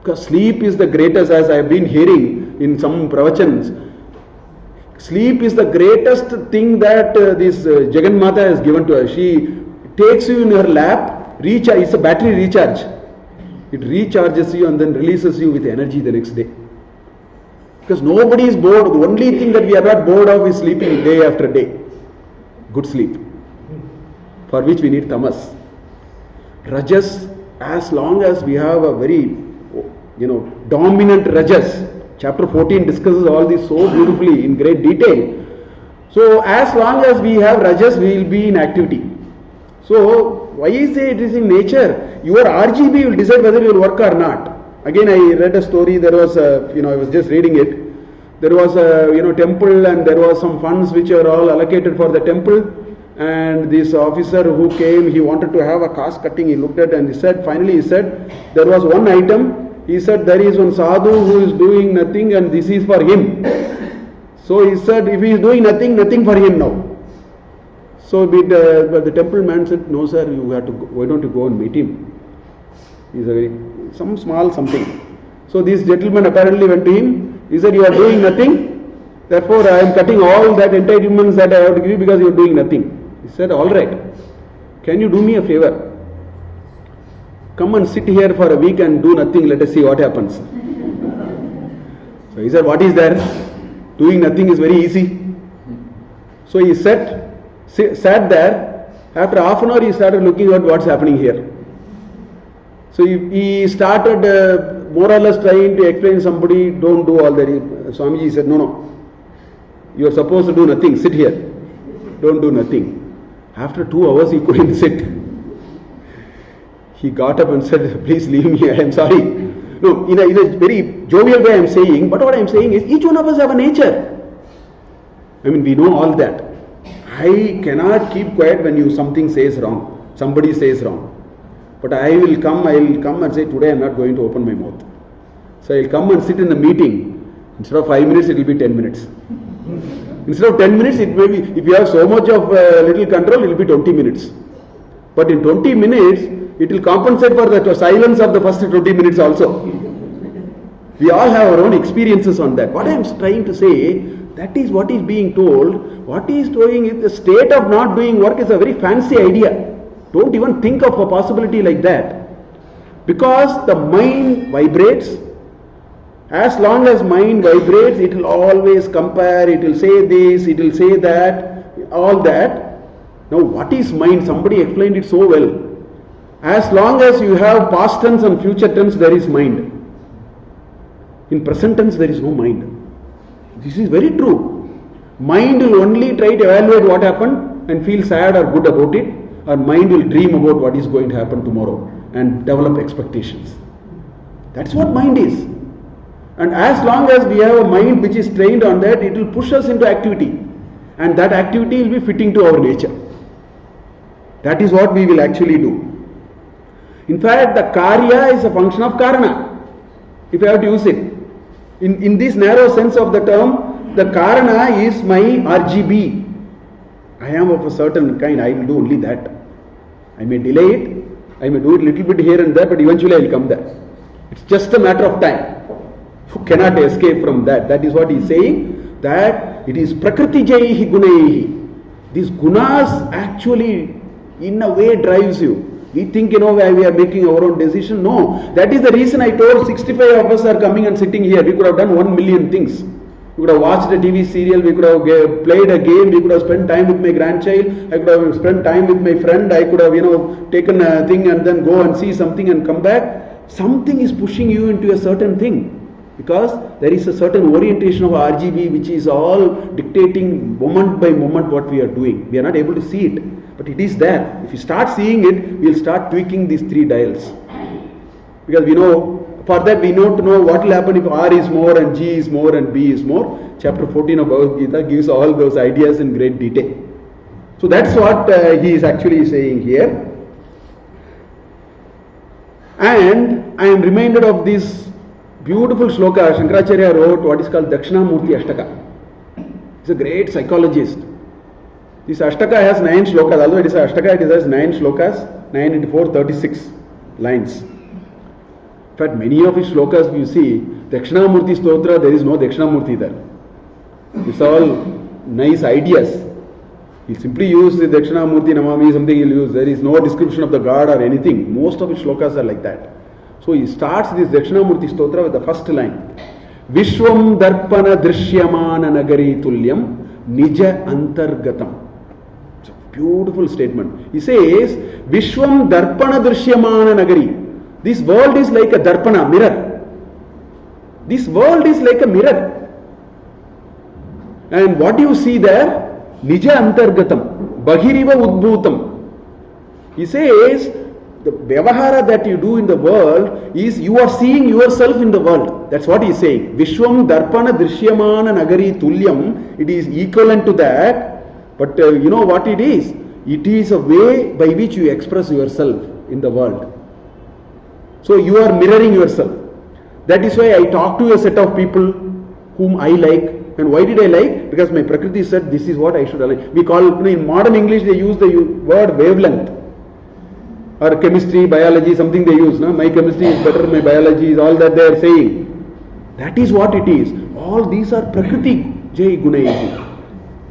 Speaker 2: Because sleep is the greatest, as I have been hearing in some pravachans, sleep is the greatest thing that this Jagan Mata has given to us. She takes you in her lap, it's a battery recharge. It recharges you and then releases you with energy the next day. Because nobody is bored. The only thing that we are not bored of is sleeping day after day. Good sleep. For which we need tamas. Rajas, as long as we have a very, dominant rajas. Chapter 14 discusses all this so beautifully in great detail. So as long as we have rajas, we will be in activity. So why is it is in nature? Your RGB will decide whether you will work or not. Again, I read a story. There was I was just reading it. There was a temple, and there was some funds which are all allocated for the temple. And this officer who came, he wanted to have a cost cutting. He looked at and he said, there was one item. He said, there is one sadhu who is doing nothing and this is for him. So he said, if he is doing nothing for him now. So but the temple man said, no sir, you have to go. Why don't you go and meet him? He's some small something. So this gentleman apparently went to him. He said, you are doing nothing. Therefore I am cutting all that entitlements that I have to give you because you are doing nothing. He said, all right. Can you do me a favor? Come and sit here for a week and do nothing. Let us see what happens. So he said, what is there? Doing nothing is very easy. So he sat there. After half an hour, he started looking at what's happening here. So he started more or less trying to explain somebody, don't do all that. Swamiji said, no. You are supposed to do nothing. Sit here. Don't do nothing. After 2 hours, he couldn't sit. He got up and said, please leave me, I am sorry. No, in a very jovial way I am saying, but what I am saying is, each one of us have a nature. I mean, we know all that. I cannot keep quiet when somebody says wrong. But I will come and say, today I am not going to open my mouth. So I will come and sit in the meeting. Instead of 5 minutes, it will be 10 minutes. Instead of 10 minutes, it may be, if you have so much of little control, it will be 20 minutes. But in 20 minutes, it will compensate for the silence of the first 20 minutes also. We all have our own experiences on that. What I am trying to say, that is what is being told. What he is doing is the state of not doing work is a very fancy idea. Don't even think of a possibility like that. Because the mind vibrates. As long as mind vibrates, it will always compare, it will say this, it will say that, all that. Now what is mind? Somebody explained it so well. As long as you have past tense and future tense, there is mind. In present tense, there is no mind. This is very true. Mind will only try to evaluate what happened and feel sad or good about it, or mind will dream about what is going to happen tomorrow and develop expectations. That's what mind is. And as long as we have a mind which is trained on that, it will push us into activity. And that activity will be fitting to our nature. That is what we will actually do. In fact, the karya is a function of karana, if I have to use it. In this narrow sense of the term, the karana is my RGB. I am of a certain kind, I will do only that. I may delay it, I may do it a little bit here and there, but eventually I will come there. It's just a matter of time. You cannot escape from that. That is what he is saying, that it is prakriti jaihi gunaihi. These gunas actually in a way drives you. We think, we are making our own decision. No, that is the reason I told 65 of us are coming and sitting here. We could have done 1 million things. We We could have watched a TV serial, we could have played a game, we could have spent time with my grandchild, I could have spent time with my friend, I could have, taken a thing and then go and see something and come back. Something is pushing you into a certain thing. Because there is a certain orientation of RGB which is all dictating moment by moment what we are doing. We are not able to see it, but it is there. If you start seeing it, we will start tweaking these three dials. Because for that we know to know what will happen if R is more and G is more and B is more. Chapter 14 of Bhagavad Gita gives all those ideas in great detail. So that's what he is actually saying here. And I am reminded of this beautiful shloka Shankaracharya wrote, what is called Dakshinamurti Ashtaka. He's a great psychologist. This Ashtaka has 9 shlokas, although it is Ashtaka, it has 9 shlokas, 9 into 4, 36 lines. In fact, many of his shlokas you see, Dakshinamurti Stotra, there is no Dakshinamurti there. It's all nice ideas. He'll simply use the Dakshinamurti Namami, something he'll use. There is no description of the god or anything. Most of his shlokas are like that. So he starts this Dakshinamurti Stotra with the first line. Vishwam Darpana Drishyamana Nagari Tulyam Nija Antargatam. It's a beautiful statement. He says, Vishwam Darpana Drishyamana Nagari. This world is like a Darpana, mirror. This world is like a mirror. And what do you see there? Nija Antargatam. Bahiriva Udbhutam. He says, the vyavahara that you do in the world is you are seeing yourself in the world. That's what he is saying. Vishwam Darpana Drishyamana Nagari Tulyam. It is equivalent to that. But you know what it is? It is a way by which you express yourself in the world. So you are mirroring yourself. That is why I talk to a set of people whom I like. And why did I like? Because my Prakriti said this is what I should like. We call, in modern English they use the word wavelength. Or chemistry, biology, something they use. No? My chemistry is better, my biology is all that they are saying. That is what it is. All these are Prakriti Jai Gunaiji.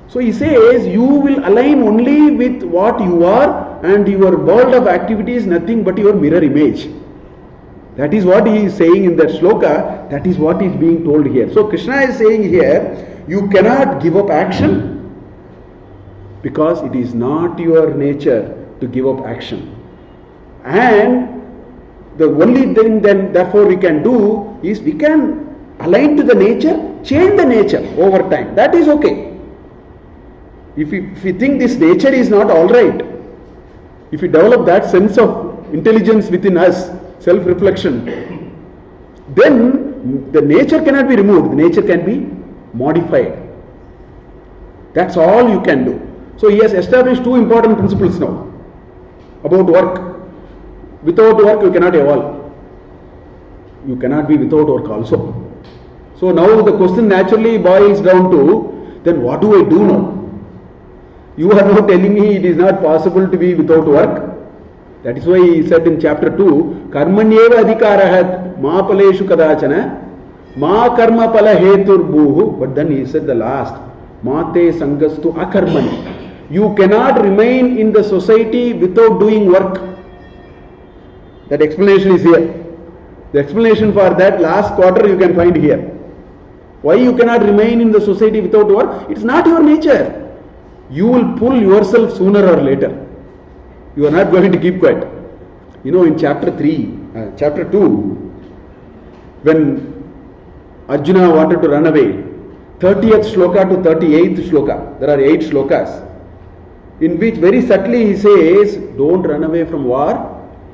Speaker 2: So he says you will align only with what you are, and your world of activity is nothing but your mirror image. That is what he is saying in that shloka. That is what is being told here. So Krishna is saying here, you cannot give up action because it is not your nature to give up action. And the only thing then therefore we can do is we can align to the nature, change the nature over time. That is okay. If we think this nature is not alright, if we develop that sense of intelligence within us, self-reflection, then the nature cannot be removed, the nature can be modified. That's all you can do. So he has established 2 important principles now about work. Without work you cannot evolve. You cannot be without work also. So now the question naturally boils down to, then what do I do now? You are now telling me it is not possible to be without work. That is why he said in chapter 2, Karmanyeva adhikarahat ma paleshu kadachana ma karma pala hetur bhuhu. But then he said the last, mate sangastu akarmani. You cannot remain in the society without doing work. That explanation is here. The explanation for that last quarter you can find here. Why you cannot remain in the society without work? It's not your nature. You will pull yourself sooner or later. You are not going to keep quiet. In chapter 2, when Arjuna wanted to run away, 30th shloka to 38th shloka, there are 8 shlokas, in which very subtly he says, don't run away from war.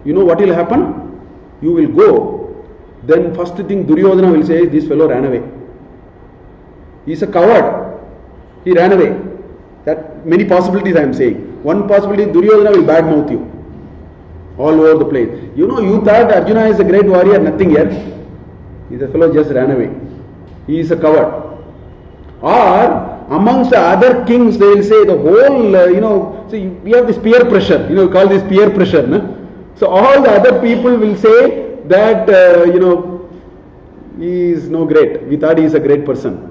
Speaker 2: You know what will happen? You will go. Then first thing Duryodhana will say, this fellow ran away. He is a coward. He ran away. That many possibilities I am saying. One possibility, Duryodhana will badmouth you all over the place. You thought Arjuna is a great warrior, nothing here. He is a fellow just ran away. He is a coward. Or amongst the other kings, they will say the whole, see, we have this peer pressure, call this peer pressure. No? So all the other people will say that, he is no great. We thought he is a great person.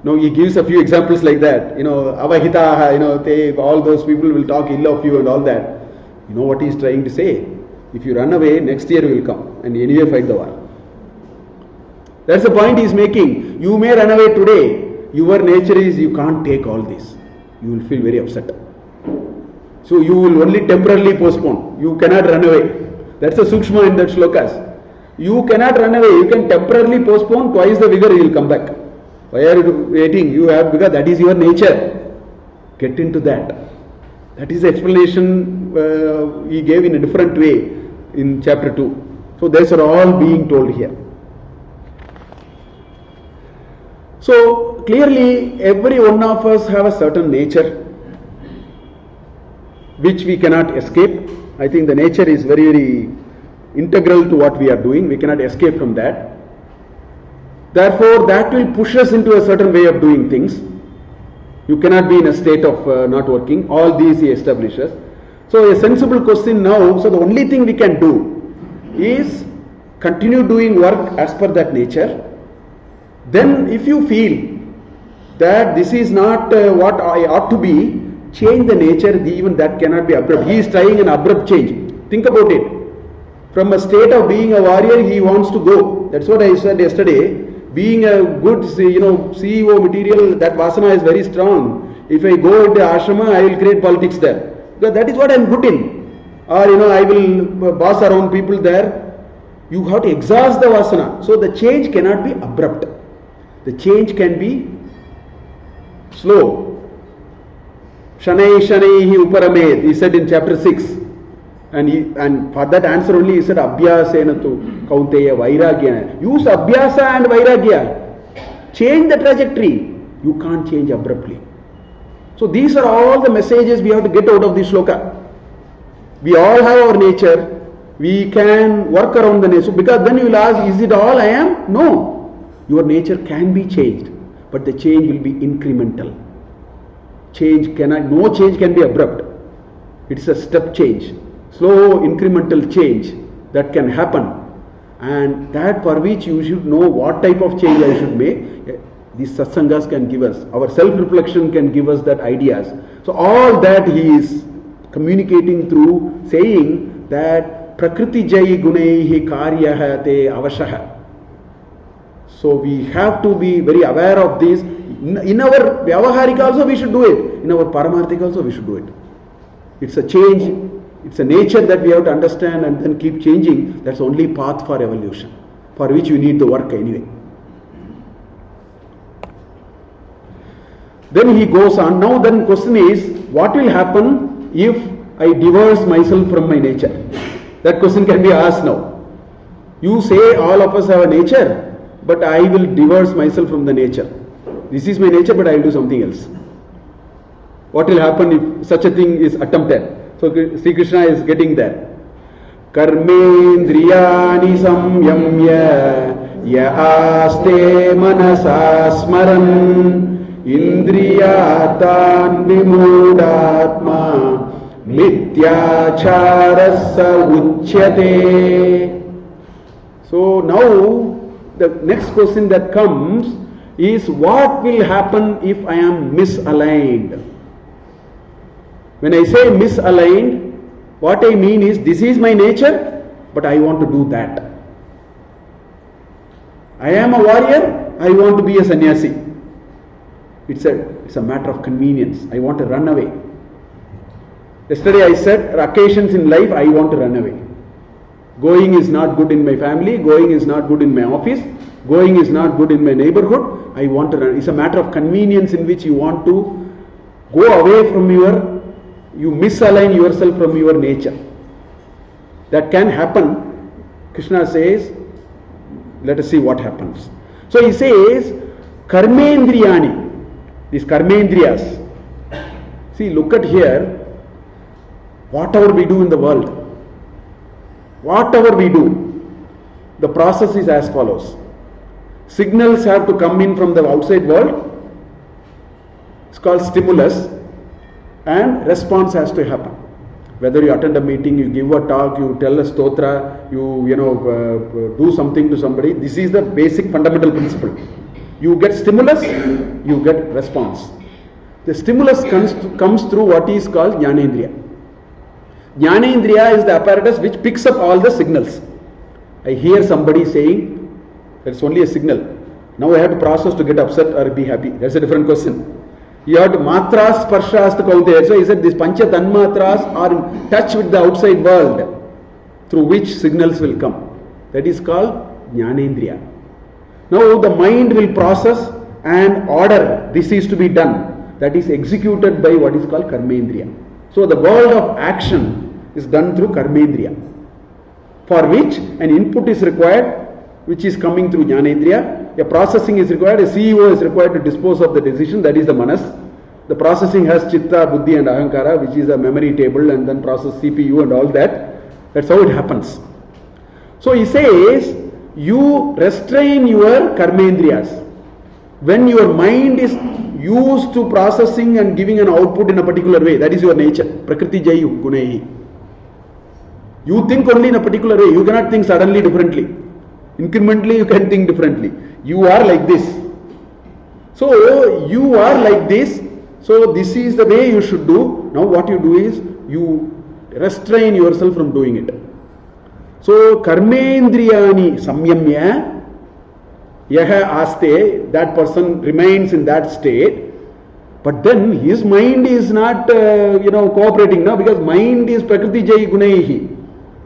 Speaker 2: No, he gives a few examples like that. Avahitaha, all those people will talk ill of you and all that. You know what he is trying to say? If you run away, next year will come and anyway fight the war. That's the point he is making. You may run away today. your nature is you can't take all this. You will feel very upset. So you will only temporarily postpone. You cannot run away. That's a sukshma in that shlokas. You cannot run away. You can temporarily postpone, twice the vigor you will come back. Why are you waiting? You have, because that is your nature. Get into that. That is the explanation he gave in a different way in chapter 2. So these are all being told here. So clearly every one of us have a certain nature which we cannot escape. I think the nature is very, very integral to what we are doing. We cannot escape from that. Therefore, that will push us into a certain way of doing things. You cannot be in a state of not working. All these he establishes. So a sensible question now, so the only thing we can do is continue doing work as per that nature. Then if you feel that this is not what I ought to be, change the nature, even that cannot be abrupt. He is trying an abrupt change. Think about it. From a state of being a warrior, he wants to go. That's what I said yesterday. Being a good, CEO material, that vasana is very strong. If I go into ashrama, I will create politics there. Because that is what I am good in. Or, I will boss around people there. You have to exhaust the vasana. So the change cannot be abrupt. The change can be slow. Shanai Shanaihi Uparamed, he said in chapter 6. And for that answer only he said Abhyasena tu Kaunteya Vairagya. Use Abhyasa and Vairagya. Change the trajectory. You can't change abruptly. So these are all the messages we have to get out of this shloka. We all have our nature. We can work around the nature. Because then you will ask, is it all I am? No. Your nature can be changed. But the change will be incremental. No change can be abrupt. It's a step change. Slow incremental change that can happen, and that for which you should know what type of change I should make. These satsangas can give us, our self-reflection can give us that ideas. So all that he is communicating through saying that prakriti jai gunaihi karyaha te avashaha. So we have to be very aware of this. In our vyavaharika also we should do it. In our paramarthika also we should do it. It's a change. It's a nature that we have to understand and then keep changing. That's only path for evolution, for which you need the work anyway. Then he goes on. Now then question is, what will happen if I divorce myself from my nature? That question can be asked now. You say all of us have a nature, but I will divorce myself from the nature. This is my nature, but I will do something else. What will happen if such a thing is attempted? So Sri Krishna is getting there. Karmendriyani samyamya yaaste manasa smaran indriyatan vimudatma mityacharasa uchyate. So now the next question that comes is, what will happen if I am misaligned? When I say misaligned, what I mean is, this is my nature, but I want to do that. I am a warrior, I want to be a sannyasi. It's a matter of convenience. I want to run away. Yesterday I said, occasions in life I want to run away. Going is not good in my family, going is not good in my office, going is not good in my neighborhood. I want to run. It's a matter of convenience in which you want to go away from you misalign yourself from your nature. That can happen. Krishna says, let us see what happens. So he says, karmendriyani, these karmendriyas. See, look at here, whatever we do in the world, whatever we do, the process is as follows. Signals have to come in from the outside world. It's called stimulus. And response has to happen. Whether you attend a meeting, you give a talk, you tell a stotra, you do something to somebody. This is the basic fundamental principle. You get stimulus, you get response. The stimulus comes through what is called Jnanendriya. Jnanendriya is the apparatus which picks up all the signals. I hear somebody saying, that's only a signal. Now I have to process to get upset or be happy. That's a different question. You have to matras, sparshas to count there. So he said these pancha tanmatras are in touch with the outside world through which signals will come. That is called jnanendriya. Now the mind will process and order this is to be done. That is executed by what is called karmendriya. So the world of action is done through karmendriya, for which an input is required, which is coming through jnanendriya. A processing is required, a CEO is required to dispose of the decision, that is the manas. The processing has chitta, buddhi and ahankara, which is a memory table, and then process CPU and all that. That's how it happens. So he says, you restrain your karmendriyas. When your mind is used to processing and giving an output in a particular way, that is your nature. Prakriti jayu gunehi. You think only in a particular way. You cannot think suddenly differently. Incrementally you can think differently. You are like this. So you are like this. So this is the way you should do. Now what you do is you restrain yourself from doing it. So karmendriyani samyamya yaha aste, that person remains in that state. But then his mind is not cooperating now, because mind is prakriti jai gunehi.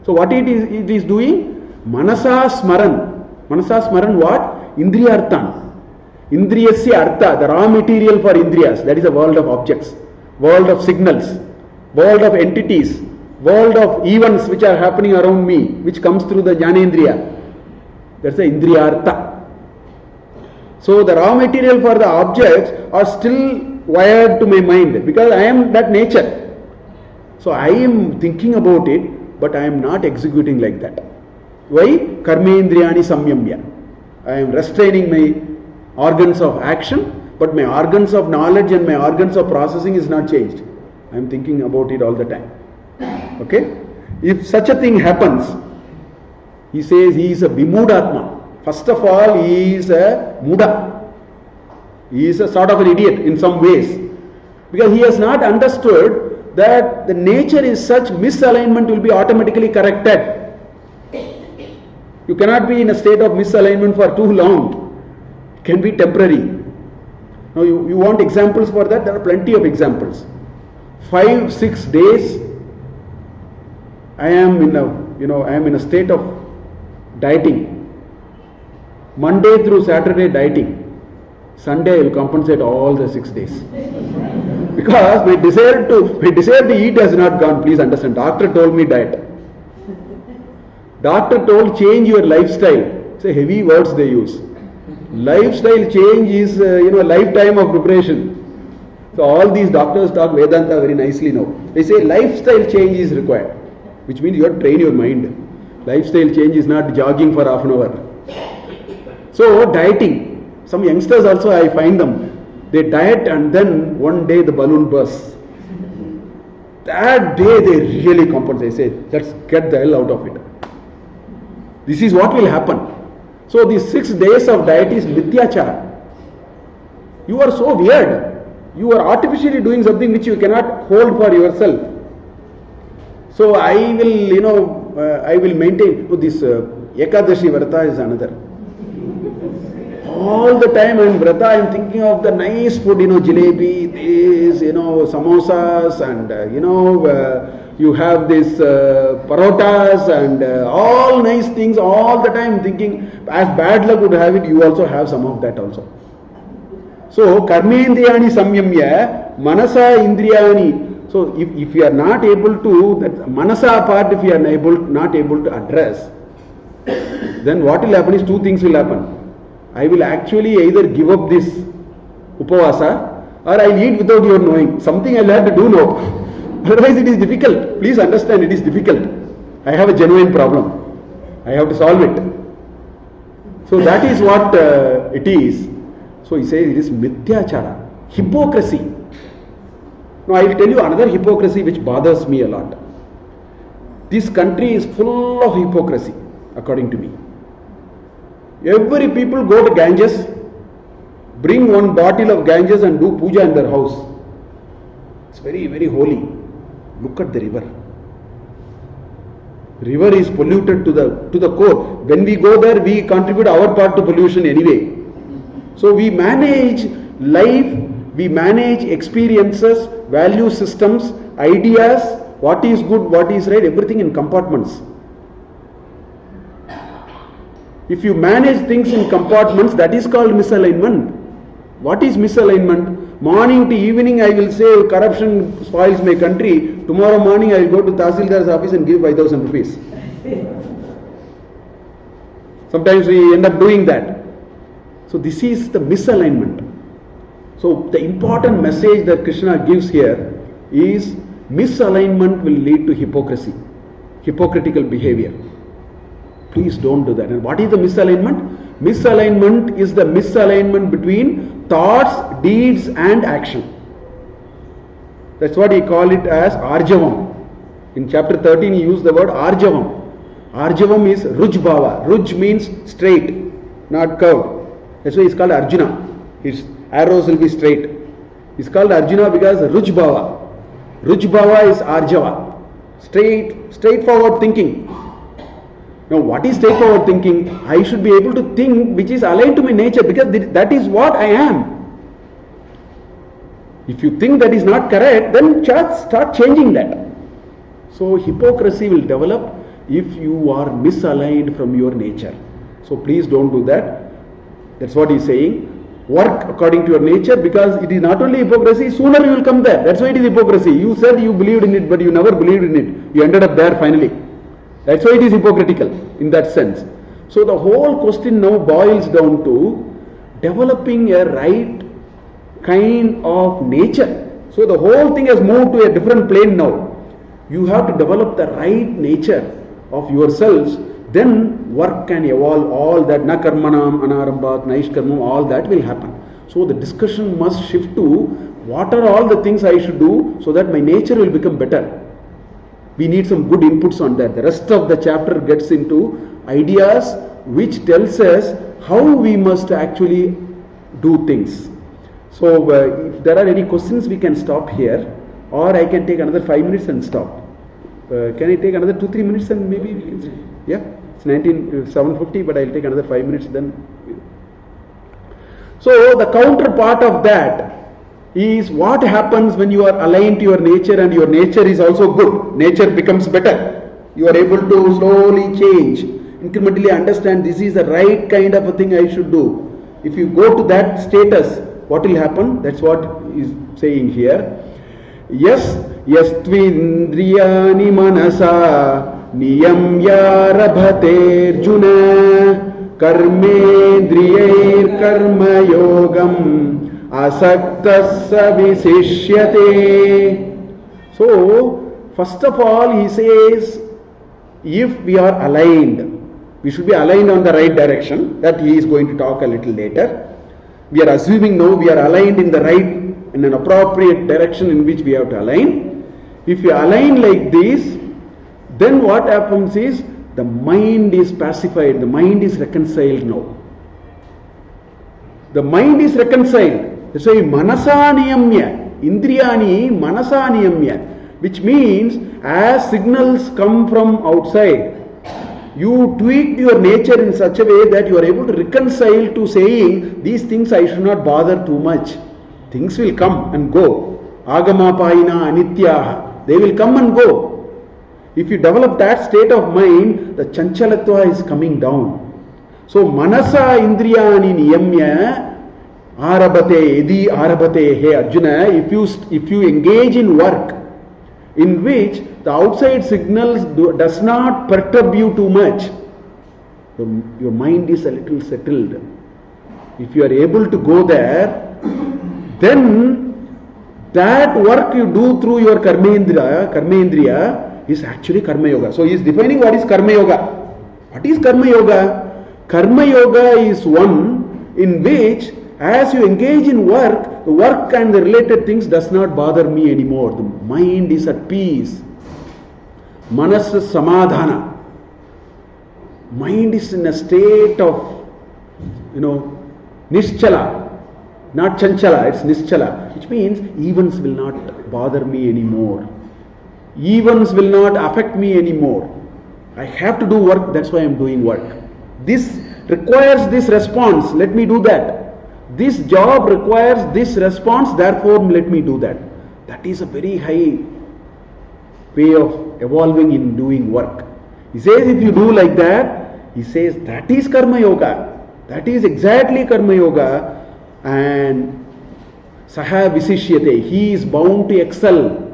Speaker 2: So what it is doing? Manasa smaran. Manasa smaran what? Indriyarthan. Indriyasya artha, the raw material for indriyas, that is a world of objects, world of signals, world of entities, world of events which are happening around me, which comes through the jnanendriya. That's the indriyartha. So the raw material for the objects are still wired to my mind, because I am that nature. So I am thinking about it, but I am not executing like that. Why? Karmendriyani samyamya. I am restraining my organs of action, but my organs of knowledge and my organs of processing is not changed. I am thinking about it all the time. Okay? If such a thing happens, he says he is a vimudatma. First of all, he is a muda. He is a sort of an idiot in some ways, because he has not understood that the nature is such, misalignment will be automatically corrected. You cannot be in a state of misalignment for too long. It can be temporary. Now you want examples for that? There are plenty of examples. 5-6 days I am in a state of dieting. Monday through Saturday dieting. Sunday I will compensate all the 6 days. Because my desire to eat has not gone. Please understand. Doctor told me diet. Doctor told change your lifestyle. It's a heavy words they use. Lifestyle change is a lifetime of preparation. So all these doctors talk Vedanta very nicely now. They say lifestyle change is required, which means you have to train your mind. Lifestyle change is not jogging for half an hour. So dieting. Some youngsters also, I find them, they diet and then one day the balloon bursts. That day they really compensate. They say, let's get the hell out of it. This is what will happen. So these 6 days of diet is mithyachara. You are so weird. You are artificially doing something which you cannot hold for yourself. So I will maintain. This Ekadashi Vrata is another. All the time in Vrata I am thinking of the nice food, jalebi, this, samosas, and you have this parotas and all nice things all the time, thinking as bad luck would have it, you also have some of that also. So karmendriyani samyamya, manasa indriyani. So if you are not able to, that manasa part, if you are not able to address, then what will happen is 2 things will happen. I will actually either give up this upavasa, or I will eat without your knowing. Something I will have to do now. Otherwise it is difficult. Please understand, it is difficult. I have a genuine problem. I have to solve it. So that is what it is. So he says it is mithyachara, hypocrisy. Now I will tell you another hypocrisy which bothers me a lot. This country is full of hypocrisy, according to me. Every people go to Ganges, bring one bottle of Ganges and do puja in their house. It's very, very holy. Look at the river. River is polluted to the core. When we go there, we contribute our part to pollution anyway. So we manage life, we manage experiences, value systems, ideas, what is good, what is right, everything in compartments. If you manage things in compartments, that is called misalignment. What is misalignment? Morning to evening I will say corruption spoils my country. Tomorrow morning I will go to Tahsildar's office and give 5,000 rupees. Sometimes we end up doing that. So this is the misalignment. So the important message that Krishna gives here is misalignment will lead to hypocrisy, hypocritical behavior. Please don't do that. And what is the misalignment? Misalignment is the misalignment between thoughts, deeds and action. That's what he called it as Arjavam. In chapter 13 he used the word Arjavam. Arjavam is Rujbhava. Ruj means straight, not curved. That's why it's called Arjuna. His arrows will be straight. It's called Arjuna because Rujbhava. Rujbhava is Arjava. Straightforward thinking. Now what is straightforward thinking? I should be able to think which is aligned to my nature because that is what I am. If you think that is not correct, then start changing that. So hypocrisy will develop if you are misaligned from your nature. So please don't do that. That's what he's saying. Work according to your nature because it is not only hypocrisy, sooner you will come there. That's why it is hypocrisy. You said you believed in it but you never believed in it. You ended up there finally. That's why it is hypocritical in that sense. So the whole question now boils down to developing a right kind of nature. So the whole thing has moved to a different plane now. You have to develop the right nature of yourselves, then work can evolve. All that na karmanam, anarambhat, naishkarmam, all that will happen. So the discussion must shift to what are all the things I should do so that my nature will become better. We need some good inputs on that. The rest of the chapter gets into ideas which tells us how we must actually do things. So if there are any questions we can stop here, or I can take another 5 minutes and stop. Can I take another 2-3 minutes and maybe we can say, yeah, it's 7:50, but I'll take another 5 minutes then. So the counterpart of that is what happens when you are aligned to your nature and your nature is also good. Nature becomes better. You are able to slowly change, incrementally understand this is the right kind of a thing I should do. If you go to that status, what will happen? That's what is saying here. Yes, yastvindriyani manasa niyamya rabhate arjuna karmendriyair karma yogam asaktasya visishyate. So, first of all he says, if we are aligned, we should be aligned on the right direction. That he is going to talk a little later. We are assuming now we are aligned in the right, in an appropriate direction in which we have to align. If you align like this, then what happens is the mind is pacified, the mind is reconciled now. The mind is reconciled. That's why manasa niyamya, indriyani manasa niyamya, which means as signals come from outside, you tweak your nature in such a way that you are able to reconcile to saying these things I should not bother too much. Things will come and go. Agamapayina anityaha. They will come and go. If you develop that state of mind, the chanchalatva is coming down. So manasa indriyani niyamya arabate edi arabate. Hey Arjuna, if you engage in work in which the outside signals does not perturb you too much, your mind is a little settled. If you are able to go there, then that work you do through your karmendriya is actually karma yoga. So he is defining what is karma yoga. What is karma yoga? Karma yoga is one in which as you engage in work, the work and the related things does not bother me anymore. The mind is at peace. Manas samadhana. Mind is in a state of, nischala. Not chanchala, it's nischala. Which means events will not bother me anymore. Events will not affect me anymore. I have to do work, that's why I am doing work. This requires this response. Let me do that. This job requires this response, therefore let me do that. That is a very high way of evolving in doing work. He says if you do like that, he says that is Karma Yoga. That is exactly Karma Yoga. And Saha Visishyate, he is bound to excel.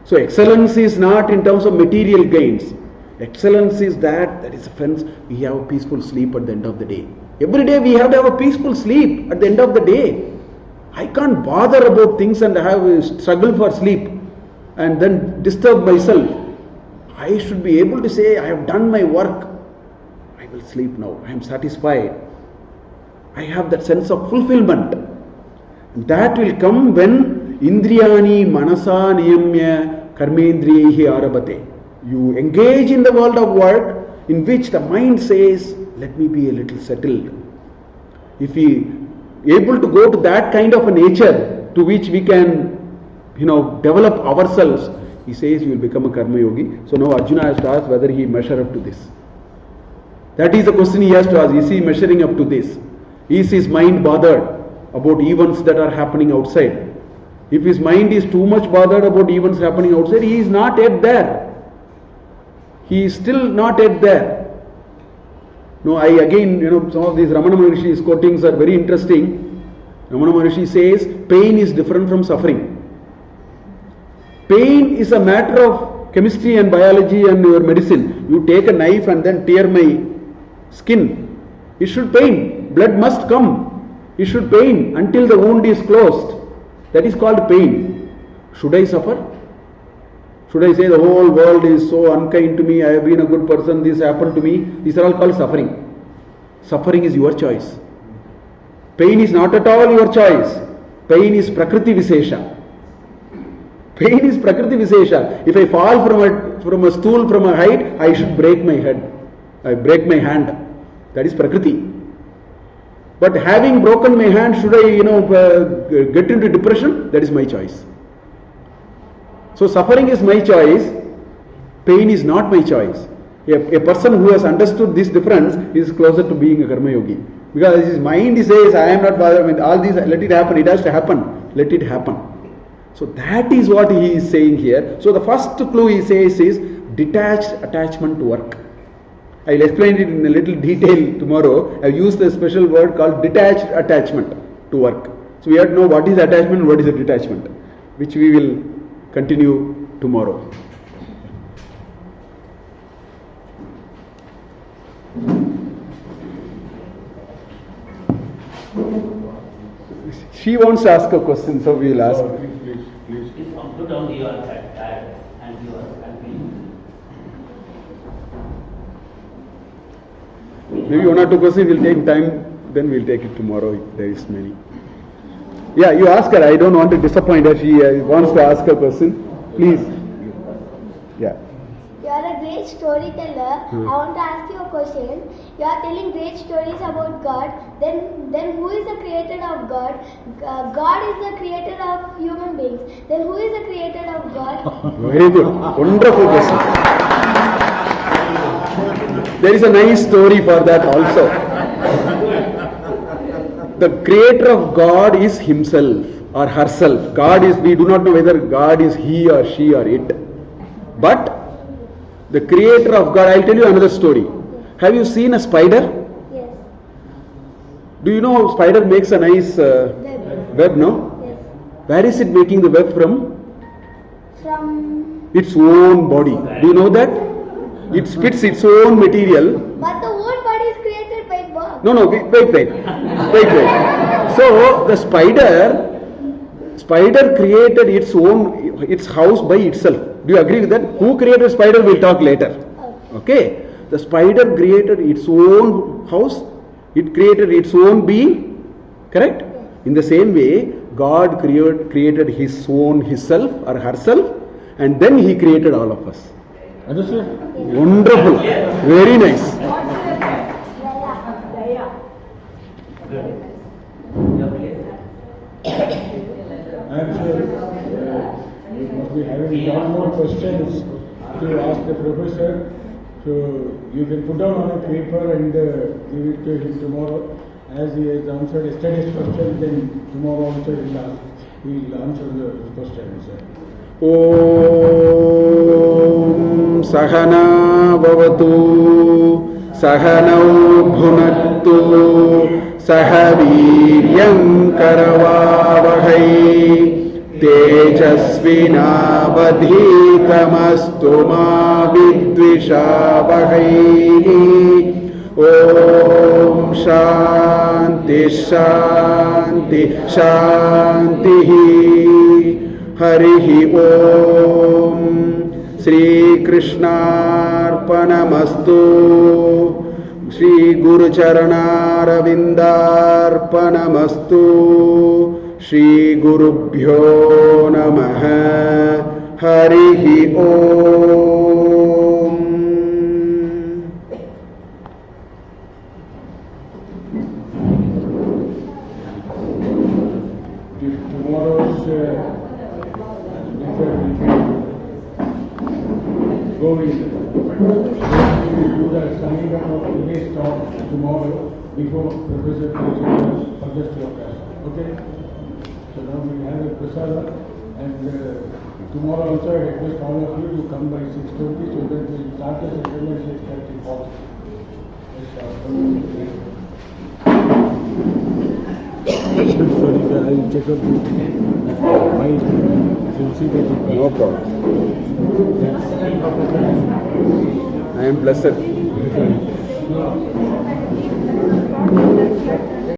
Speaker 2: So excellence is not in terms of material gains. Excellence is that is friends, we have a peaceful sleep at the end of the day. Every day we have to have a peaceful sleep at the end of the day. I can't bother about things and have a struggle for sleep and then disturb myself. I should be able to say, I have done my work. I will sleep now. I am satisfied. I have that sense of fulfillment. That will come when Indriyani Manasa Niyamya Karmendriyehi Arabate. You engage in the world of work in which the mind says, let me be a little settled. If we able to go to that kind of a nature to which we can, develop ourselves, he says you will become a Karma Yogi. So now Arjuna has to ask whether he measure up to this. That is the question he has to ask. Is he measuring up to this? Is his mind bothered about events that are happening outside? If his mind is too much bothered about events happening outside, he is not yet there. He is still not yet there. No, some of these Ramana Maharishi's quotings are very interesting. Ramana Maharishi says, pain is different from suffering. Pain is a matter of chemistry and biology and your medicine. You take a knife and then tear my skin. It should pain. Blood must come. It should pain until the wound is closed. That is called pain. Should I suffer? Should I say the whole world is so unkind to me, I have been a good person, this happened to me? These are all called suffering. Suffering is your choice. Pain is not at all your choice. Pain is Prakriti Visesha. Pain is Prakriti Visesha. If I fall from a stool from a height, I should break my head. I break my hand. That is Prakriti. But having broken my hand, should I get into depression? That is my choice. So suffering is my choice, pain is not my choice. A person who has understood this difference is closer to being a Karma Yogi. Because his mind says, I am not bothered with all these, let it happen, it has to happen, let it happen. So that is what he is saying here. So the first clue he says is detached attachment to work. I will explain it in a little detail tomorrow. I have used a special word called detached attachment to work. So we have to know what is attachment and what is a detachment, which we will continue tomorrow. She wants to ask a question, so we will ask.
Speaker 1: Please put down your tag and your
Speaker 2: Maybe one or two questions will take time, then we'll take it tomorrow if there is many. Yeah, you ask her. I don't want to disappoint her. She wants to ask a question. Please. Yeah.
Speaker 3: You are a great storyteller. I want to ask you a question. You are telling great stories about God. Then who is the creator of God? God is the creator of human beings. Then who is the creator of God?
Speaker 2: Very good. Wonderful question. There is a nice story for that also. The creator of God is himself or herself. God is, we do not know whether God is he or she or it. But the creator of God, I'll tell you another story. Have you seen a spider?
Speaker 3: Yes.
Speaker 2: Do you know spider makes a nice web, no?
Speaker 3: Yes.
Speaker 2: Where is it making the web from?
Speaker 3: From.
Speaker 2: Its own body. Do you know that? It spits its own material.
Speaker 3: But the whole body is created by God.
Speaker 2: No, wait. So the spider created its house by itself. Do you agree with that? Who created spider? We'll talk later. Okay. The spider created its own house. It created its own being. Correct? In the same way, God created his own himself or herself, and then he created all of us.
Speaker 4: Understood?
Speaker 2: Wonderful. Very nice.
Speaker 4: I'm sure you must be having a lot more questions to ask the professor. So you can put down on a paper and give it to him tomorrow. as he has answered yesterday's question, then tomorrow also he will answer the question, sir.
Speaker 2: Om Sahana Bhavatu Sahanau Bhunattu Sahaviryam Karavavahai Tejasvinavadhitamastu ma vidvishavahai. Om Shanti Shanti Shanti. Harihi Om. Shri Krishnarpanamastu. Shri Guru Charanaravindarpanamastu. Shri Gurubhyo Namaha. Harihi Om.
Speaker 4: Tomorrow's going to do the summing up of today's talk tomorrow before Professor Kulkarni suggests your class. Okay? So now we have a prasada, and tomorrow also I request all of you to come by 6:20 so that we start the session at 6:30. Sorry, sir, I will check up with my sensitivity.
Speaker 2: No problem. I am blessed.